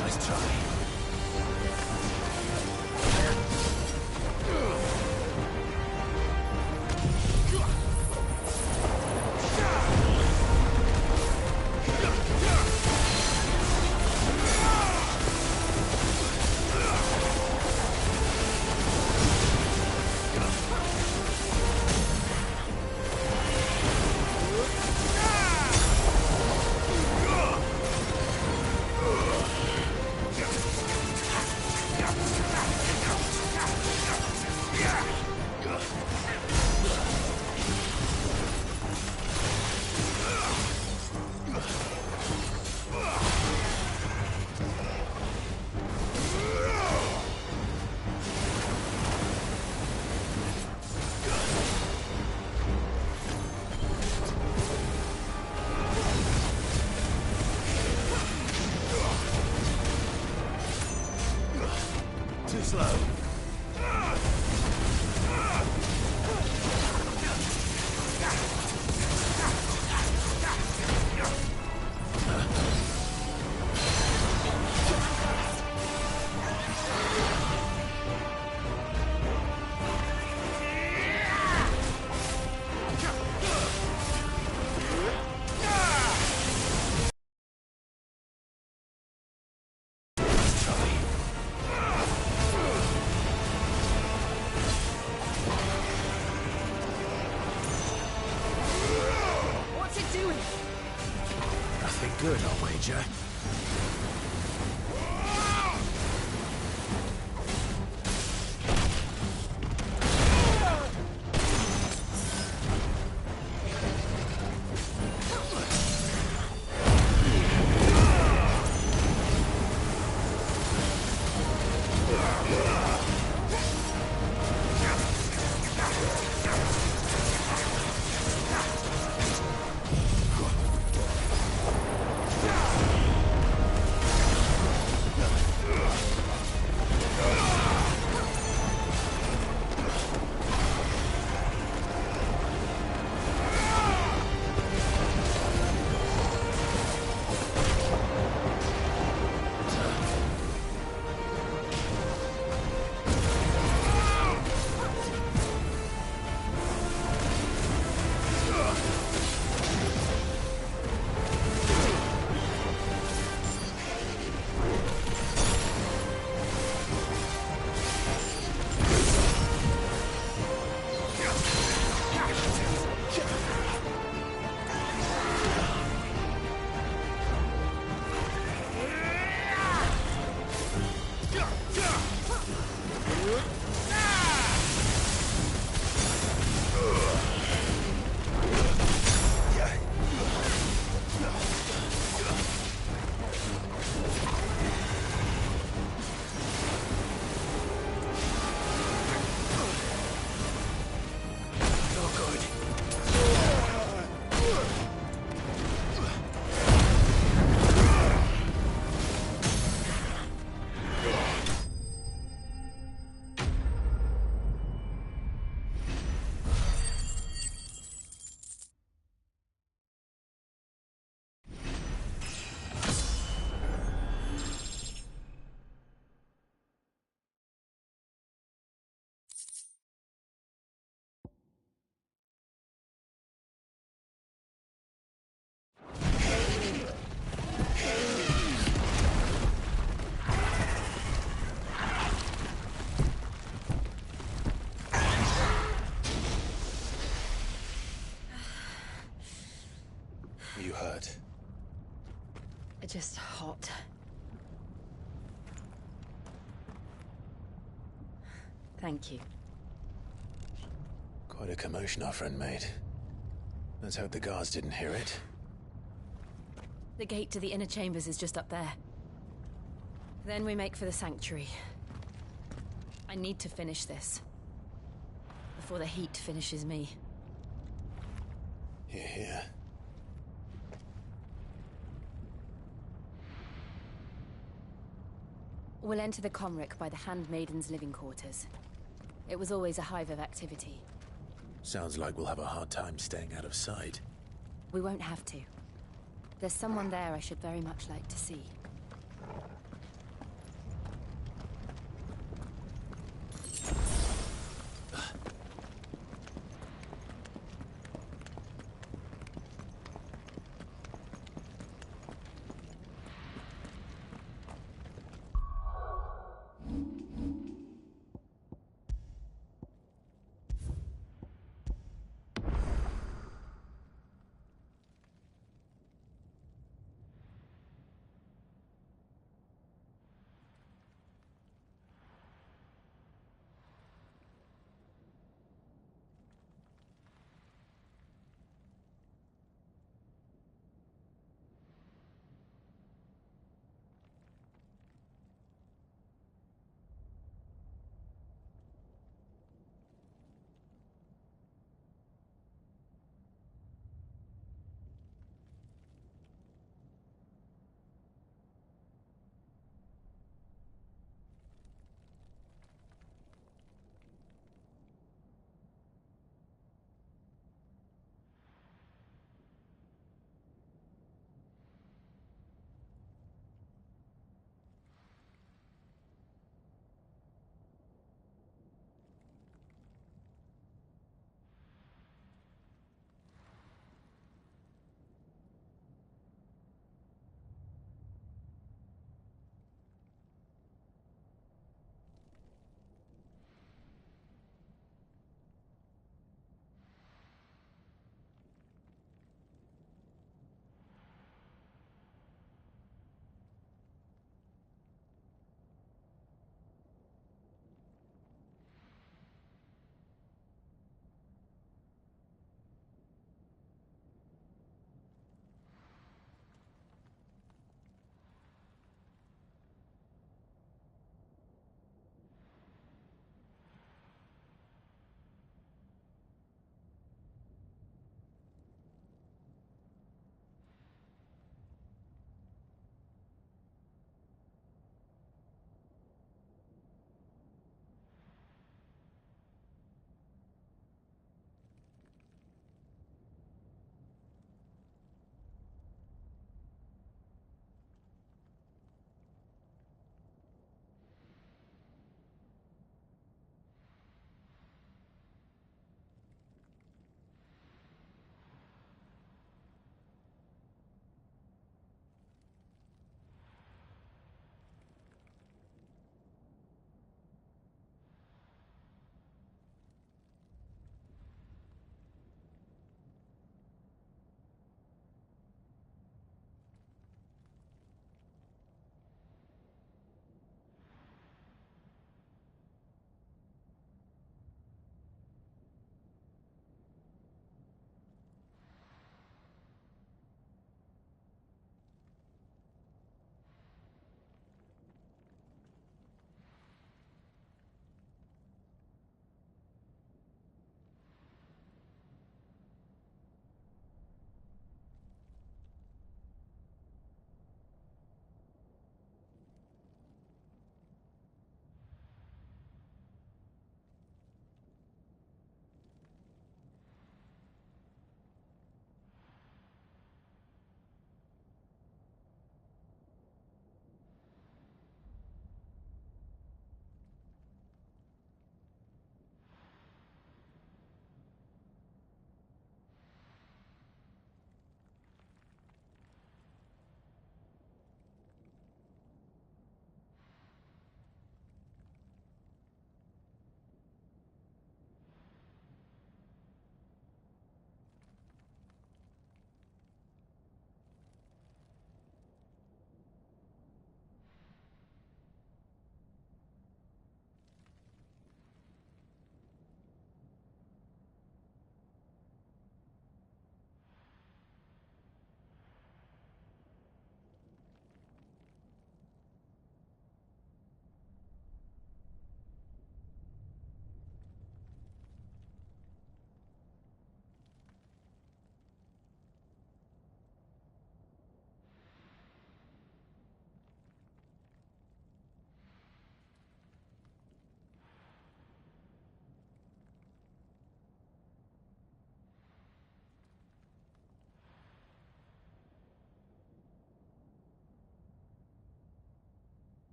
Nice try. good, I'll wager. You hurt? Just hot. Thank you. Quite a commotion our friend made. Let's hope the guards didn't hear it. The gate to the inner chambers is just up there. Then we make for the sanctuary. I need to finish this. Before the heat finishes me. Here, here. We'll enter the Comric by the Handmaiden's living quarters. It was always a hive of activity. Sounds like we'll have a hard time staying out of sight. We won't have to. There's someone there I should very much like to see.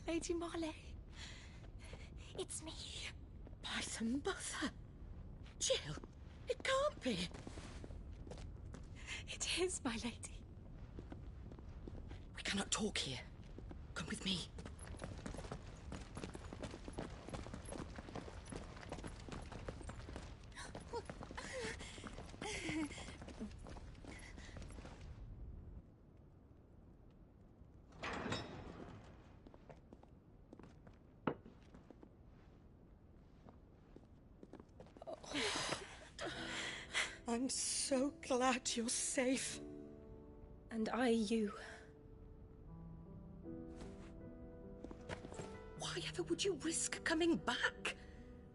Lady Marley. It's me. By the mother. Jill, it can't be. It is, my lady. We cannot talk here. Come with me. I'm so glad you're safe. And I you. Why ever would you risk coming back?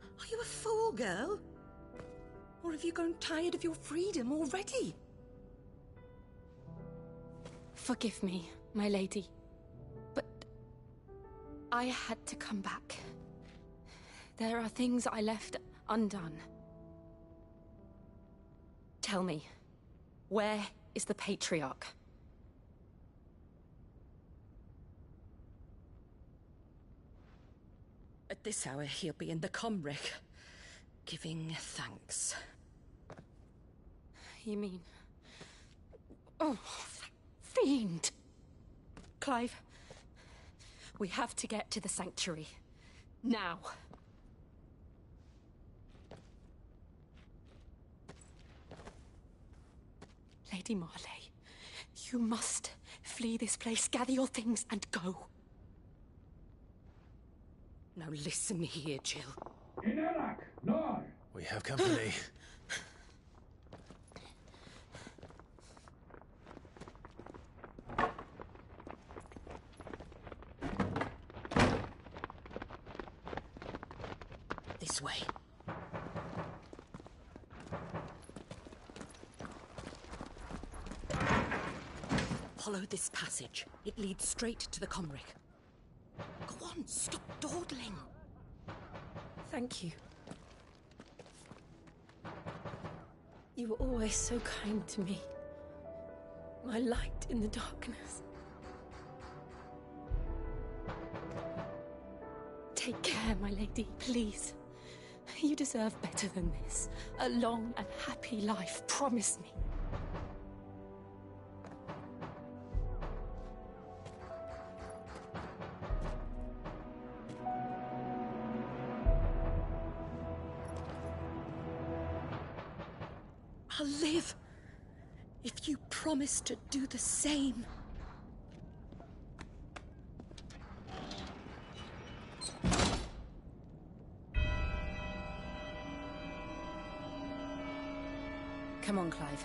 Are you a fool, girl? Or have you grown tired of your freedom already? Forgive me, my lady, but I had to come back. There are things I left undone. Tell me, where is the Patriarch? At this hour, he'll be in the Comric, giving thanks. You mean... Oh, that fiend! Clive, we have to get to the sanctuary. Now. Lady Marley, you must flee this place, gather your things and go. Now listen here, Jill. We have company. This way. Follow this passage. It leads straight to the Comric. Go on, stop dawdling. Thank you. You were always so kind to me. My light in the darkness. Take care, my lady, please. You deserve better than this. A long and happy life, promise me. I'll live if you promise to do the same. Come on, Clive.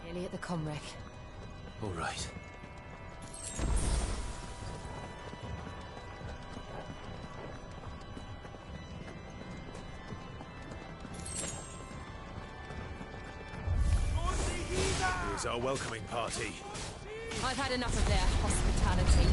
Nearly at the Comric. All right. Here's our welcoming party. I've had enough of their hospitality.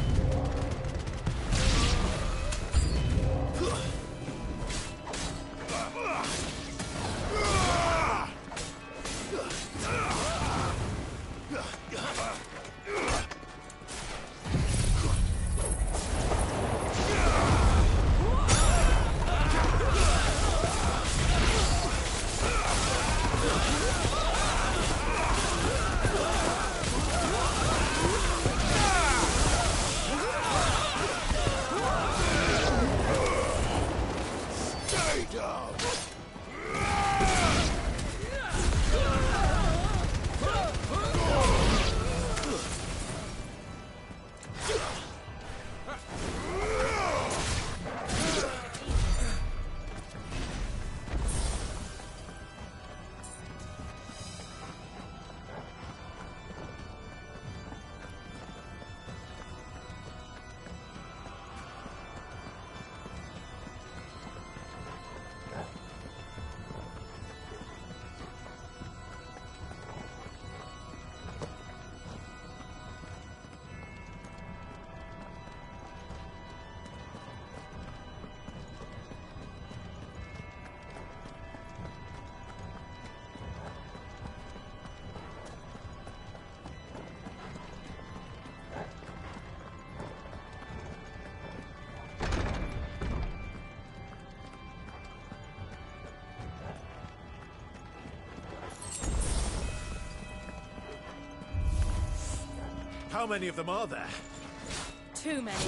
How many of them are there? Too many.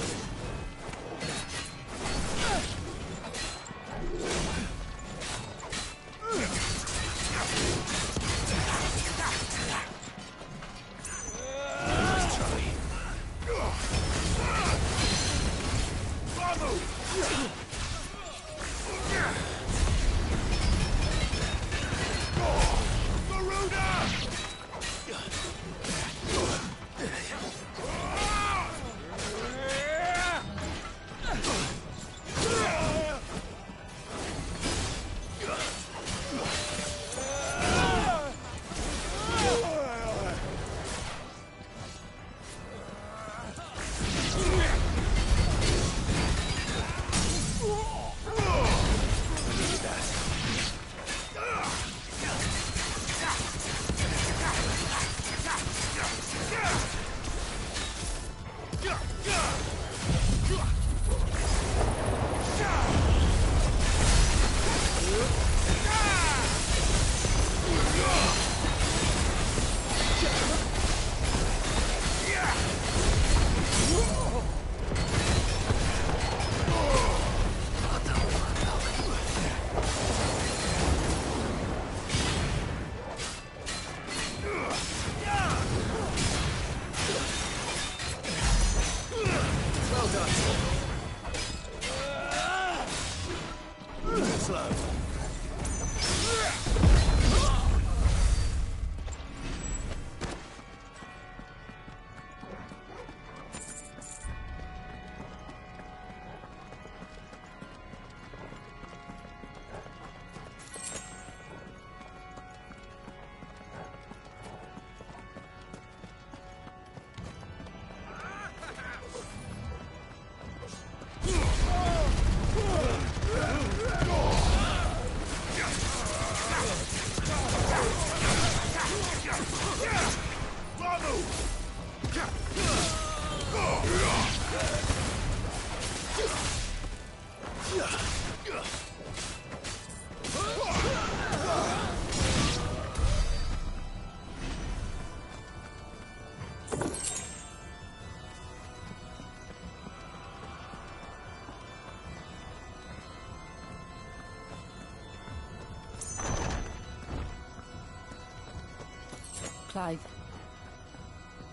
Clive,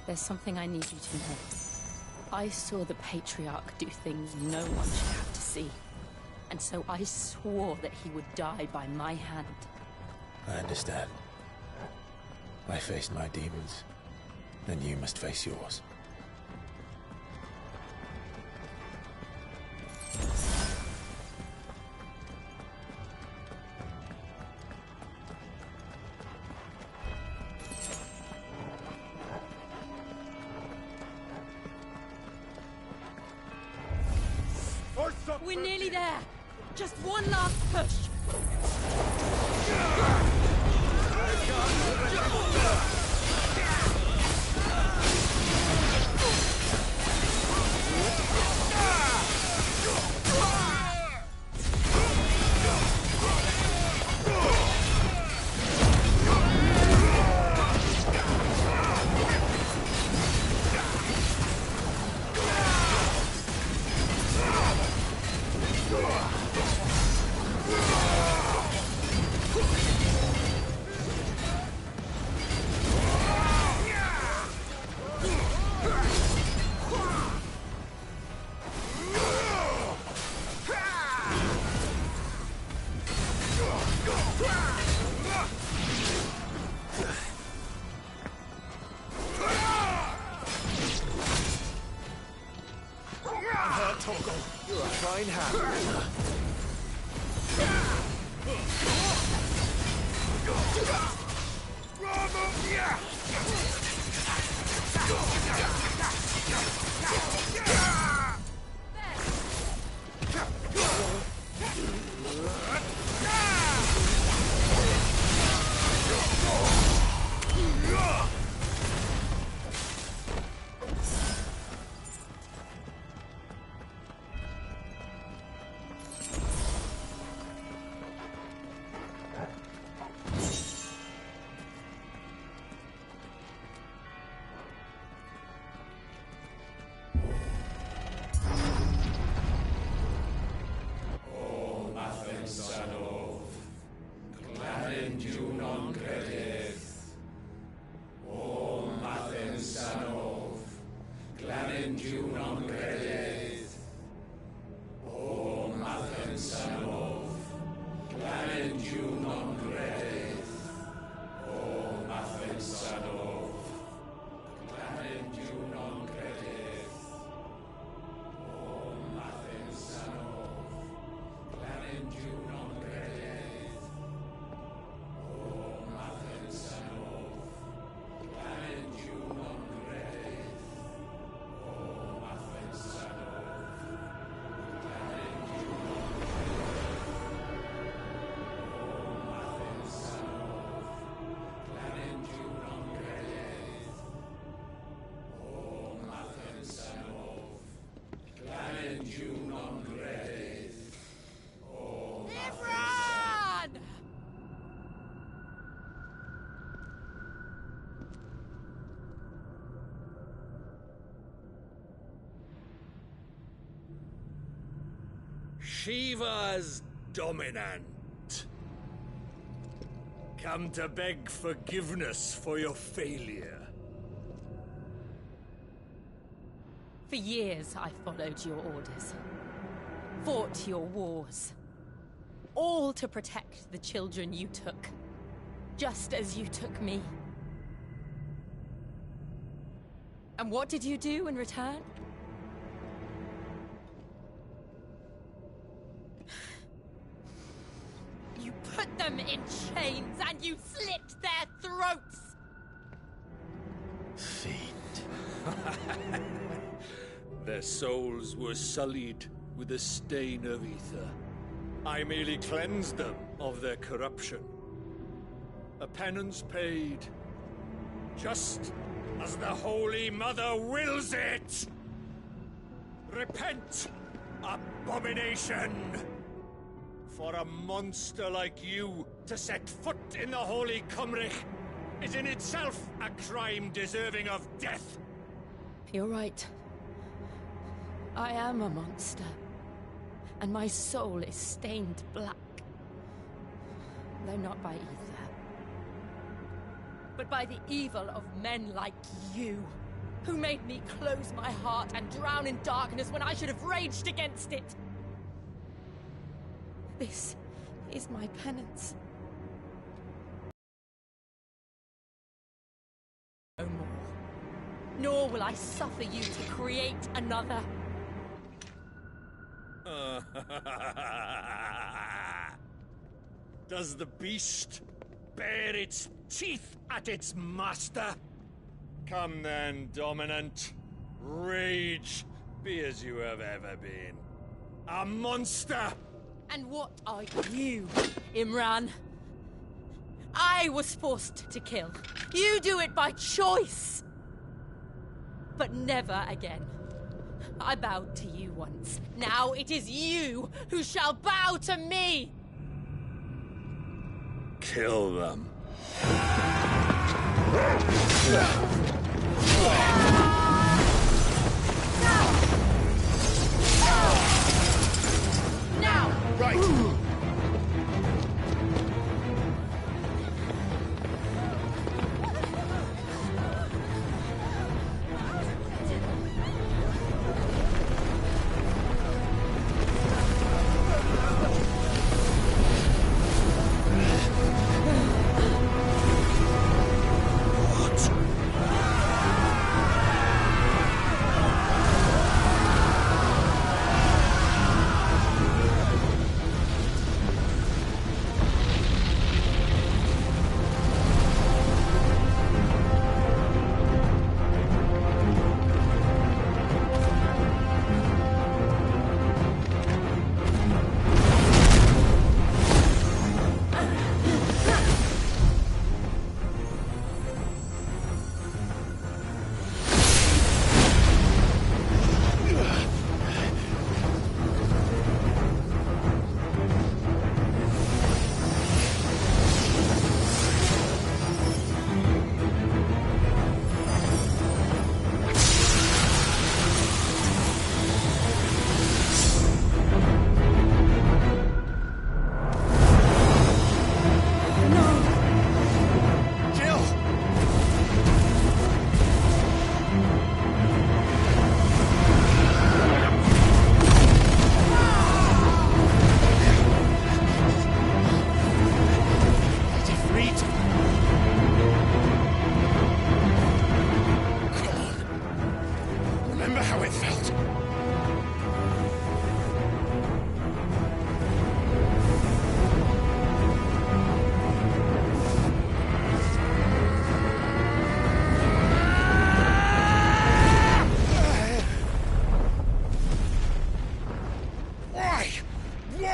there's something I need you to know. I saw the Patriarch do things no one should have to see. And so I swore that he would die by my hand. I understand. I faced my demons, and you must face yours. We're nearly there. Just one last push. hurt, Torgal. You're a fine hand. Shiva's dominant. Come to beg forgiveness for your failure. For years I followed your orders, fought your wars, all to protect the children you took, just as you took me. And what did you do in return? You put them in chains and you slit their throats! Fiend. Their souls were sullied with the stain of ether. I merely cleansed them of their corruption. A penance paid, just as the Holy Mother wills it! Repent, abomination! For a monster like you to set foot in the Holy Cymric is in itself a crime deserving of death. You're right. I am a monster. And my soul is stained black. Though not by ether. But by the evil of men like you, who made me close my heart and drown in darkness when I should have raged against it. This is my penance. No more. Nor will I suffer you to create another. Does the beast bare its teeth at its master? Come then, dominant. Rage, be as you have ever been. A monster! And what are you, Imran? I was forced to kill. You do it by choice. But never again. I bowed to you once. Now it is you who shall bow to me! Kill them. Now! Right!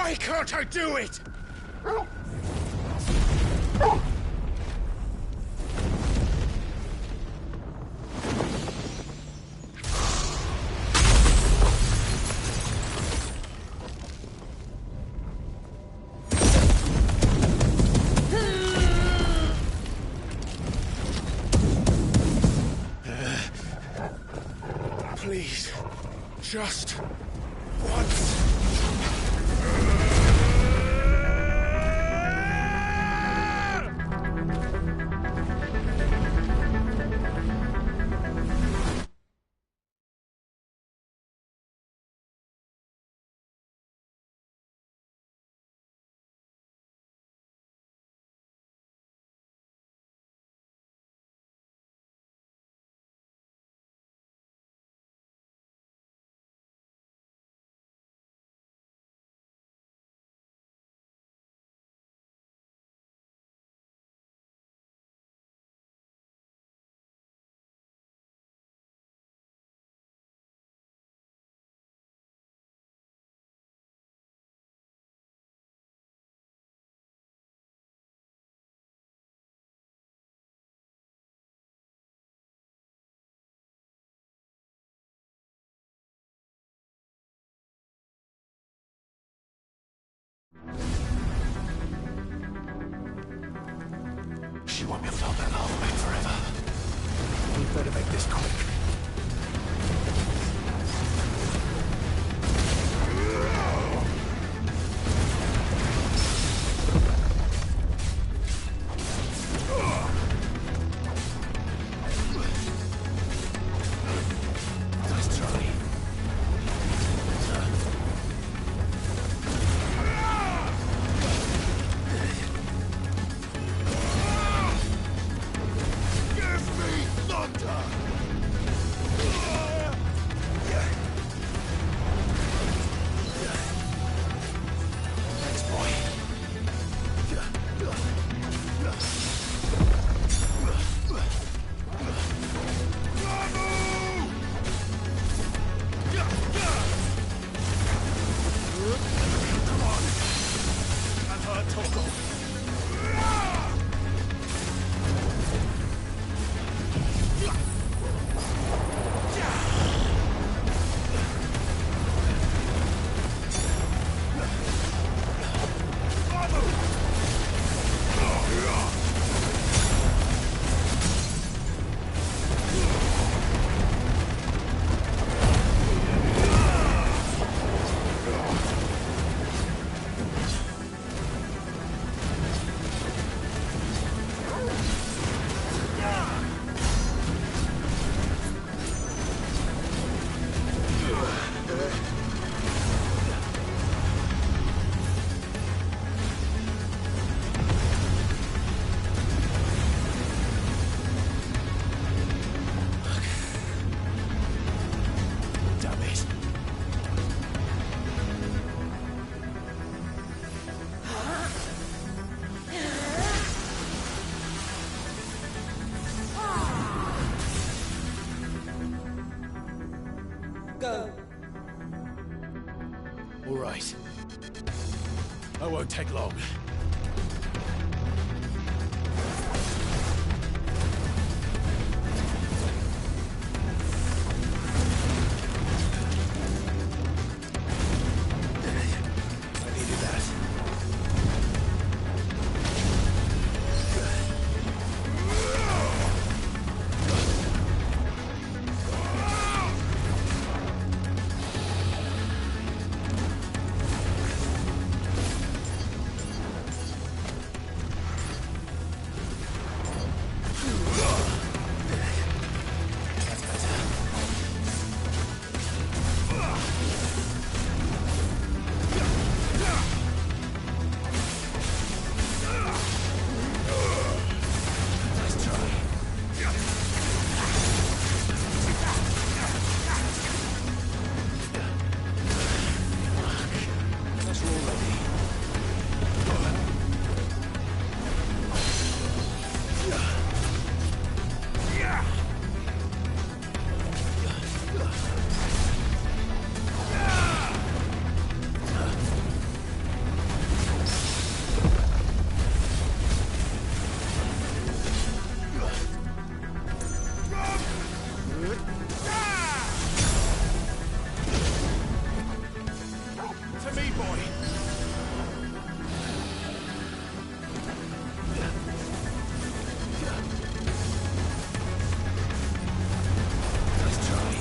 Why can't I do it? Please, just once. She won't be felt that love away forever. We better make this quick. Go. All right. I won't take long. boy. Nice try.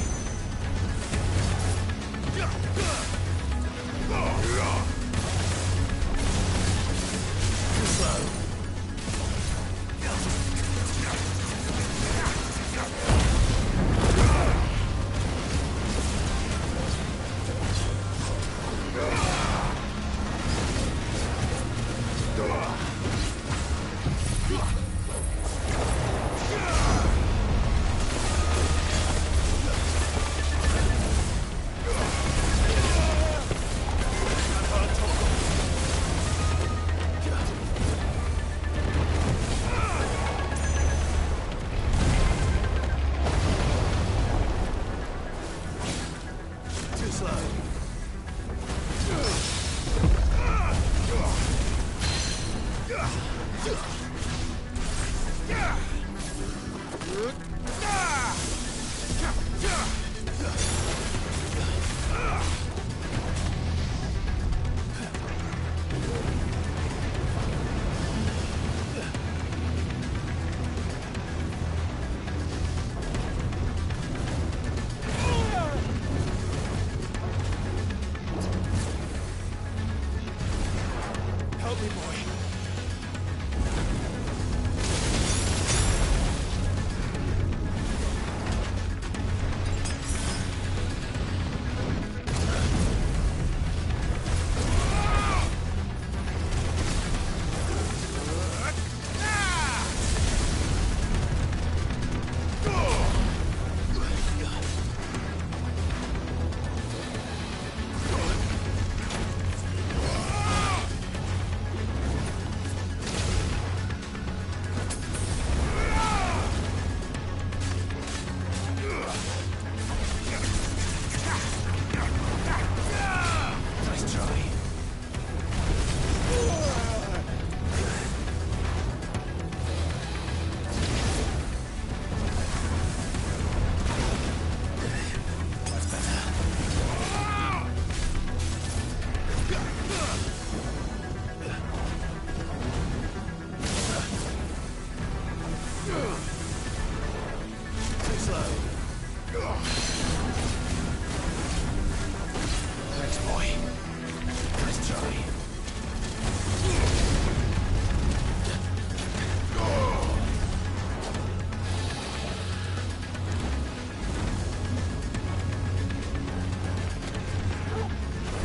Too slow. Too slow. Help me, boy. Nice try. That's better. Too slow. Thanks, boy. Nice try.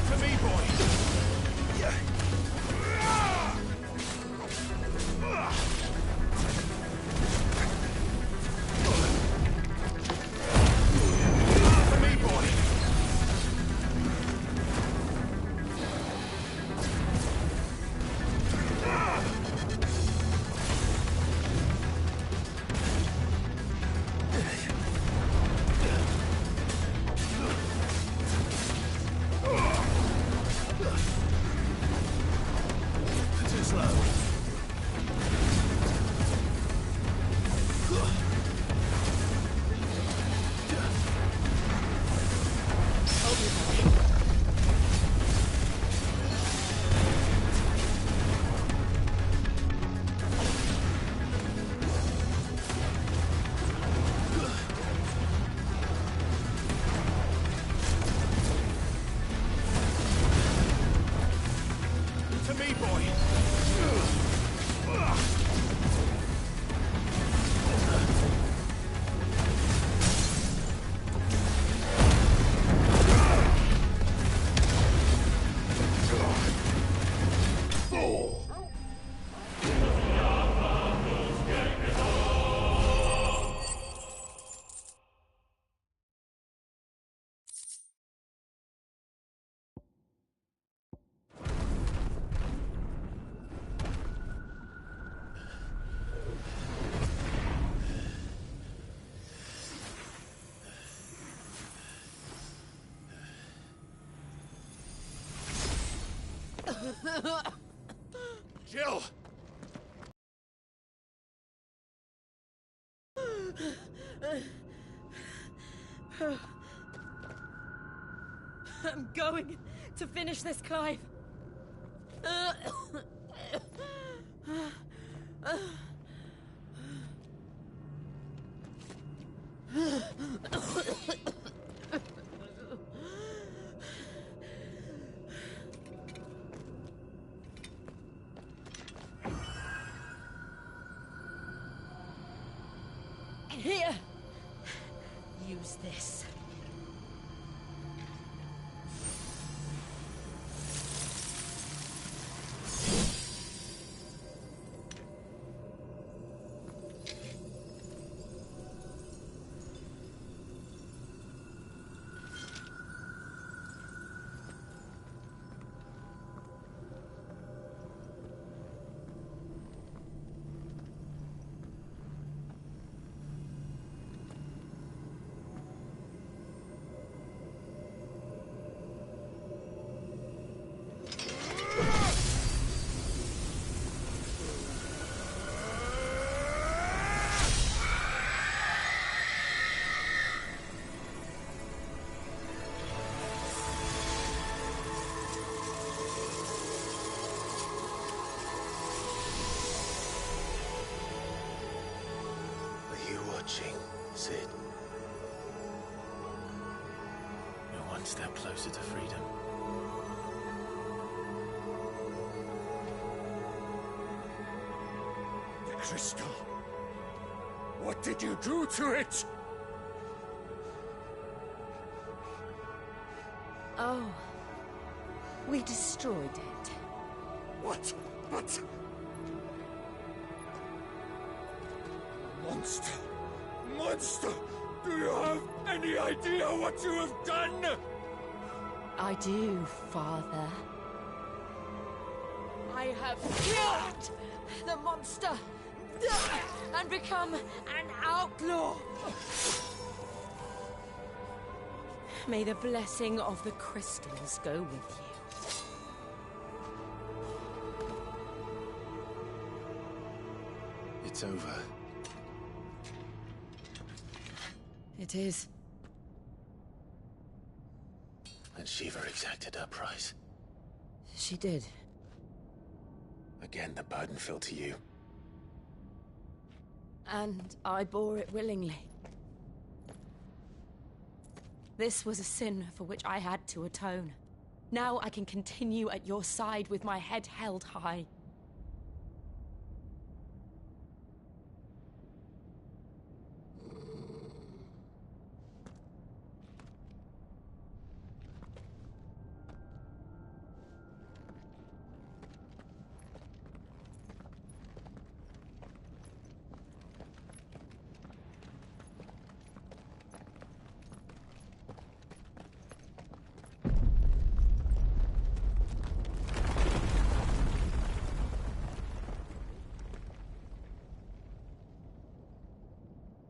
To me, boy. To me, boy. Too slow. Help me, boy. To me, boy. Jill! I'm going to finish this, Clive. Here. Use this. Sid. You're one step closer to freedom. The crystal. What did you do to it? Oh. We destroyed it. What? But... Monster! Monster! Do you have any idea what you have done? I do, Father. I have killed the monster and become an outlaw. May the blessing of the crystals go with you. It's over. It is. And Shiva exacted her price. She did. Again, the burden fell to you. And I bore it willingly. This was a sin for which I had to atone. Now I can continue at your side with my head held high.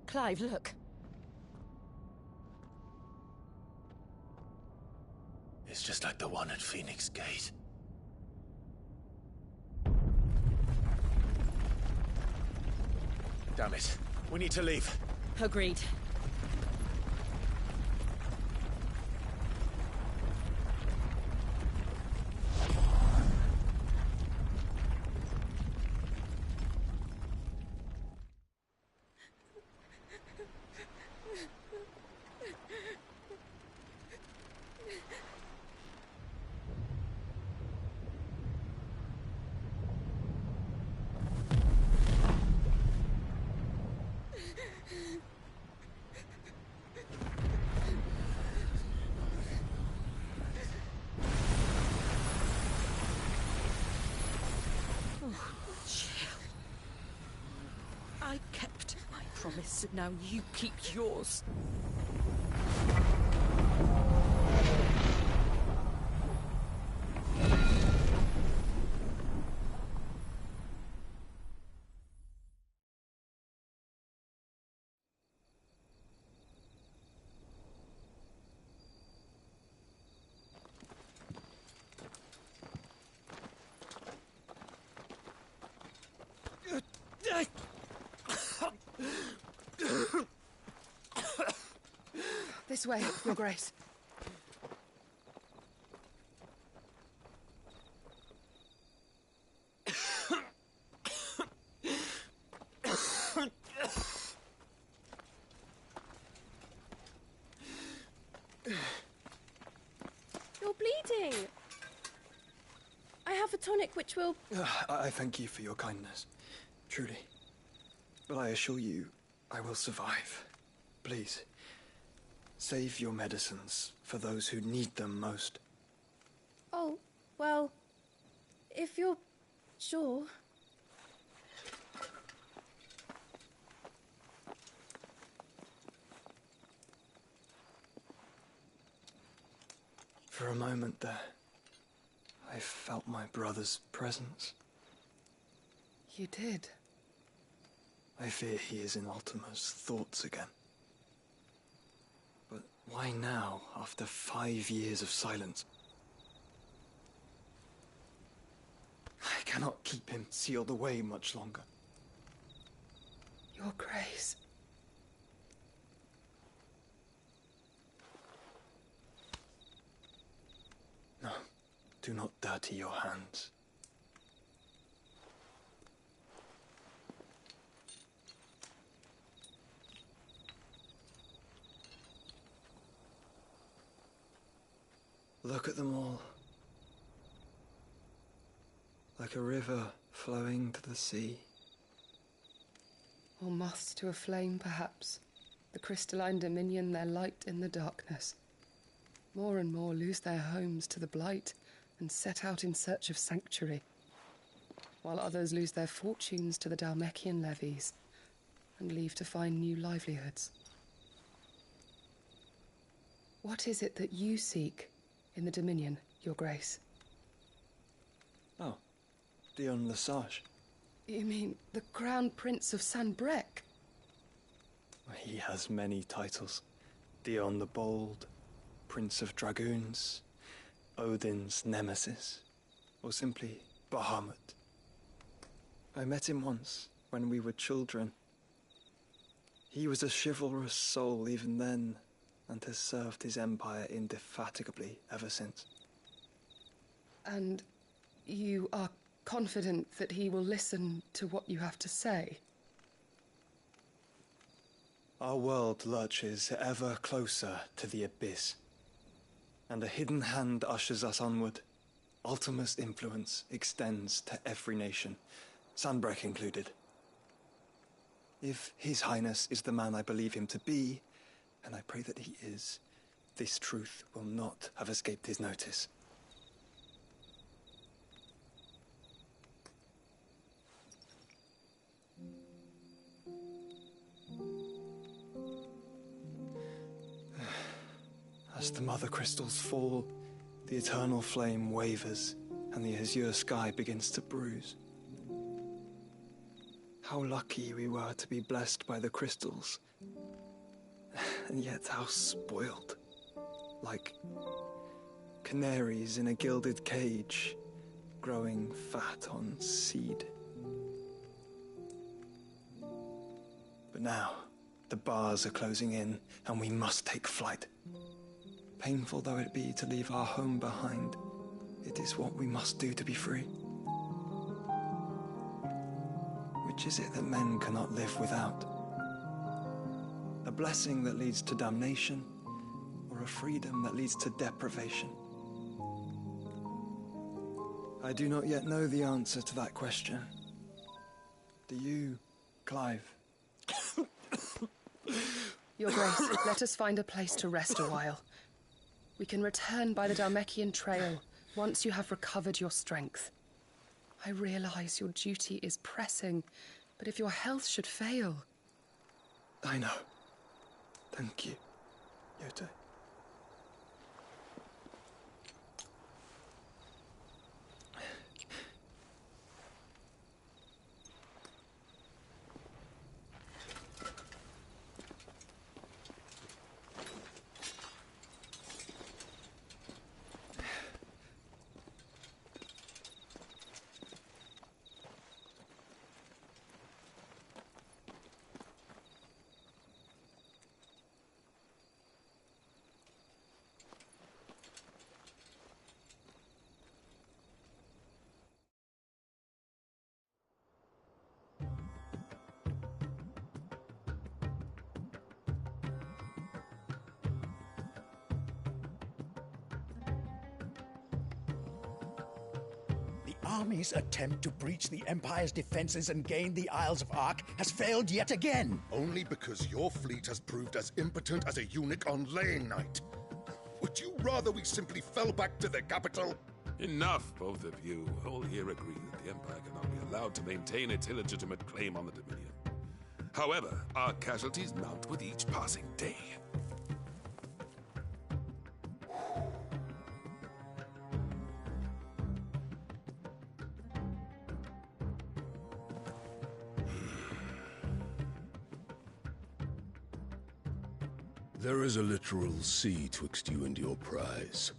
Clive, look. It's just like the one at Phoenix Gate. Damn it. We need to leave. Agreed. I kept my promise, and now you keep yours. This way, Your Grace. bleeding. I have a tonic which will... I thank you for your kindness, truly. But I assure you, I will survive. Please, save your medicines for those who need them most. Oh, well, if you're sure... For a moment there, I felt my brother's presence. You did? I fear he is in Ultima's thoughts again. But why now, after 5 years of silence? I cannot keep him sealed away much longer. Your Grace. No, do not dirty your hands. Look at them all. Like a river flowing to the sea. Or moths to a flame, perhaps. The crystalline dominion, their light in the darkness. More and more lose their homes to the blight and set out in search of sanctuary, while others lose their fortunes to the Dalmekian levies and leave to find new livelihoods. What is it that you seek in the Dominion, Your Grace? Oh, Dion Lesage. You mean the Crown Prince of Sanbrec? He has many titles. Dion the Bold, Prince of Dragoons, Odin's Nemesis, or simply Bahamut. I met him once, when we were children. He was a chivalrous soul even then, and has served his empire indefatigably ever since. And you are confident that he will listen to what you have to say? Our world lurches ever closer to the abyss, and a hidden hand ushers us onward. Ultima's influence extends to every nation, Sanbrec included. If His Highness is the man I believe him to be, and I pray that he is, this truth will not have escaped his notice. As the mother crystals fall, the eternal flame wavers, and the azure sky begins to bruise. How lucky we were to be blessed by the crystals, and yet how spoiled. Like canaries in a gilded cage, growing fat on seed. But now, the bars are closing in, and we must take flight. Painful though it be to leave our home behind, it is what we must do to be free. Which is it that men cannot live without? A blessing that leads to damnation, or a freedom that leads to deprivation? I do not yet know the answer to that question. Do you, Clive? Your Grace, let us find a place to rest a while. We can return by the Dalmekian trail once you have recovered your strength. I realize your duty is pressing, but if your health should fail... I know. Thank you, Yote. army's attempt to breach the Empire's defenses and gain the Isles of Ark has failed yet again. Only because your fleet has proved as impotent as a eunuch on laying night. Would you rather we simply fell back to the capital? Enough, both of you. All here agree that the Empire cannot be allowed to maintain its illegitimate claim on the Dominion. However, our casualties mount with each passing day. There is a literal sea twixt you and your prize.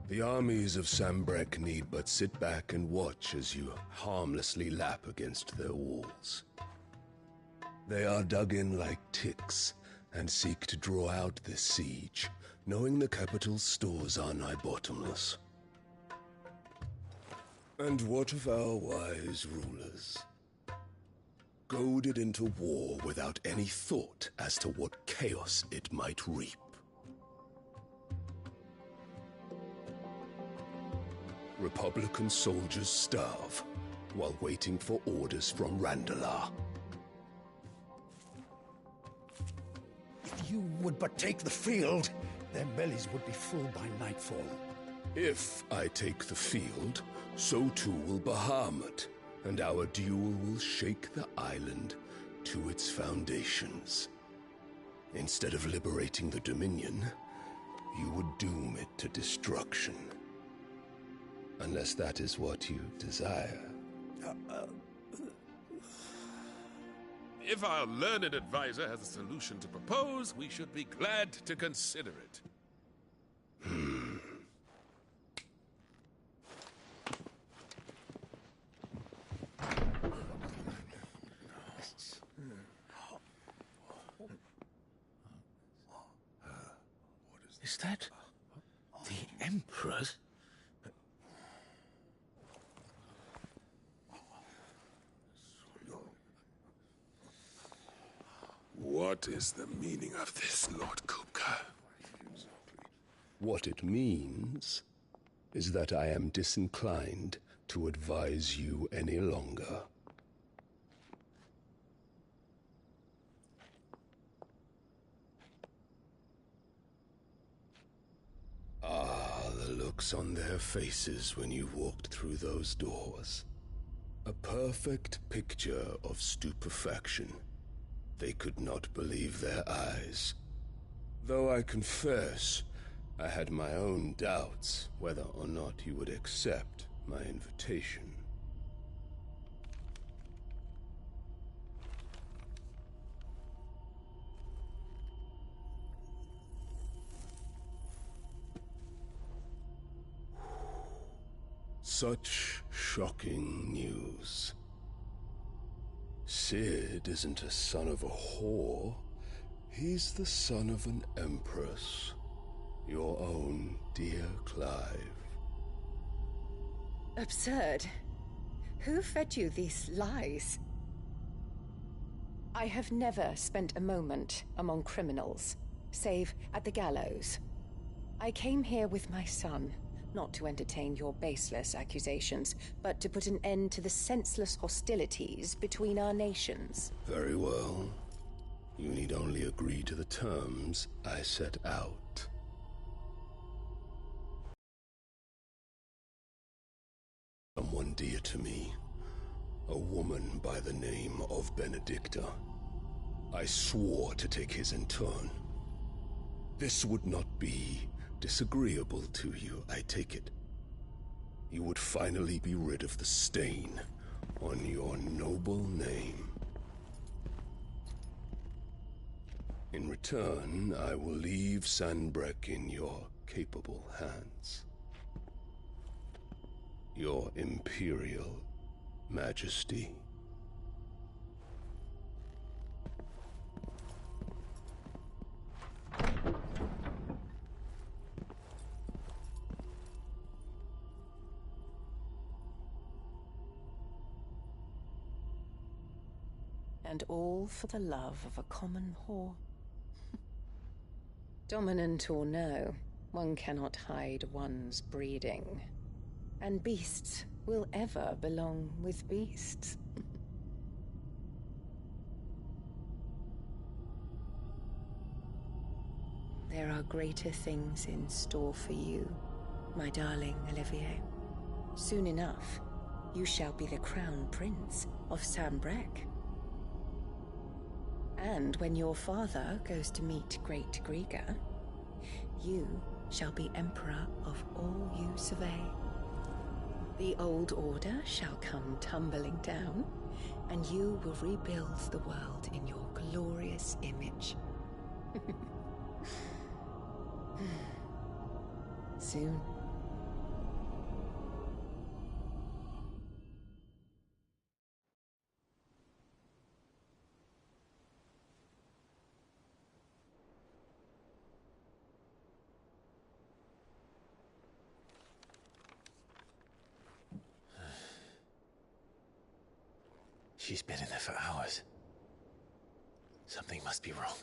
The armies of Sambrek need but sit back and watch as you harmlessly lap against their walls. They are dug in like ticks and seek to draw out this siege, knowing the capital's stores are nigh bottomless. And what of our wise rulers? Goaded into war without any thought as to what chaos it might reap. Republican soldiers starve while waiting for orders from Randalar. If you would but take the field, their bellies would be full by nightfall. If I take the field, so too will Bahamut, and our duel will shake the island to its foundations. Instead of liberating the Dominion, you would doom it to destruction. Unless that is what you desire. If our learned advisor has a solution to propose, we should be glad to consider it. Is that the Emperor's? What is the meaning of this, Lord Kupka? What it means is that I am disinclined to advise you any longer. Ah, the looks on their faces when you walked through those doors. A perfect picture of stupefaction. They could not believe their eyes. Though I confess, I had my own doubts whether or not you would accept my invitation. Such shocking news. Sid isn't a son of a whore. He's the son of an empress. Your own dear Clive. Absurd. Who fed you these lies? I have never spent a moment among criminals, save at the gallows. I came here with my son, not to entertain your baseless accusations, but to put an end to the senseless hostilities between our nations. Very well. You need only agree to the terms I set out. Someone dear to me, a woman by the name of Benedicta. I swore to take his in turn. This would not be disagreeable to you, I take it. You would finally be rid of the stain on your noble name. In return, I will leave Sanbreque in your capable hands. Your Imperial Majesty. And all for the love of a common whore. Dominant or no, one cannot hide one's breeding. And beasts will ever belong with beasts. There are greater things in store for you, my darling Olivier. Soon enough, you shall be the crown prince of Sambrec. And when your father goes to meet Great Grieger, you shall be emperor of all you survey. The old order shall come tumbling down, and you will rebuild the world in your glorious image. Soon. She's been in there for hours. Something must be wrong.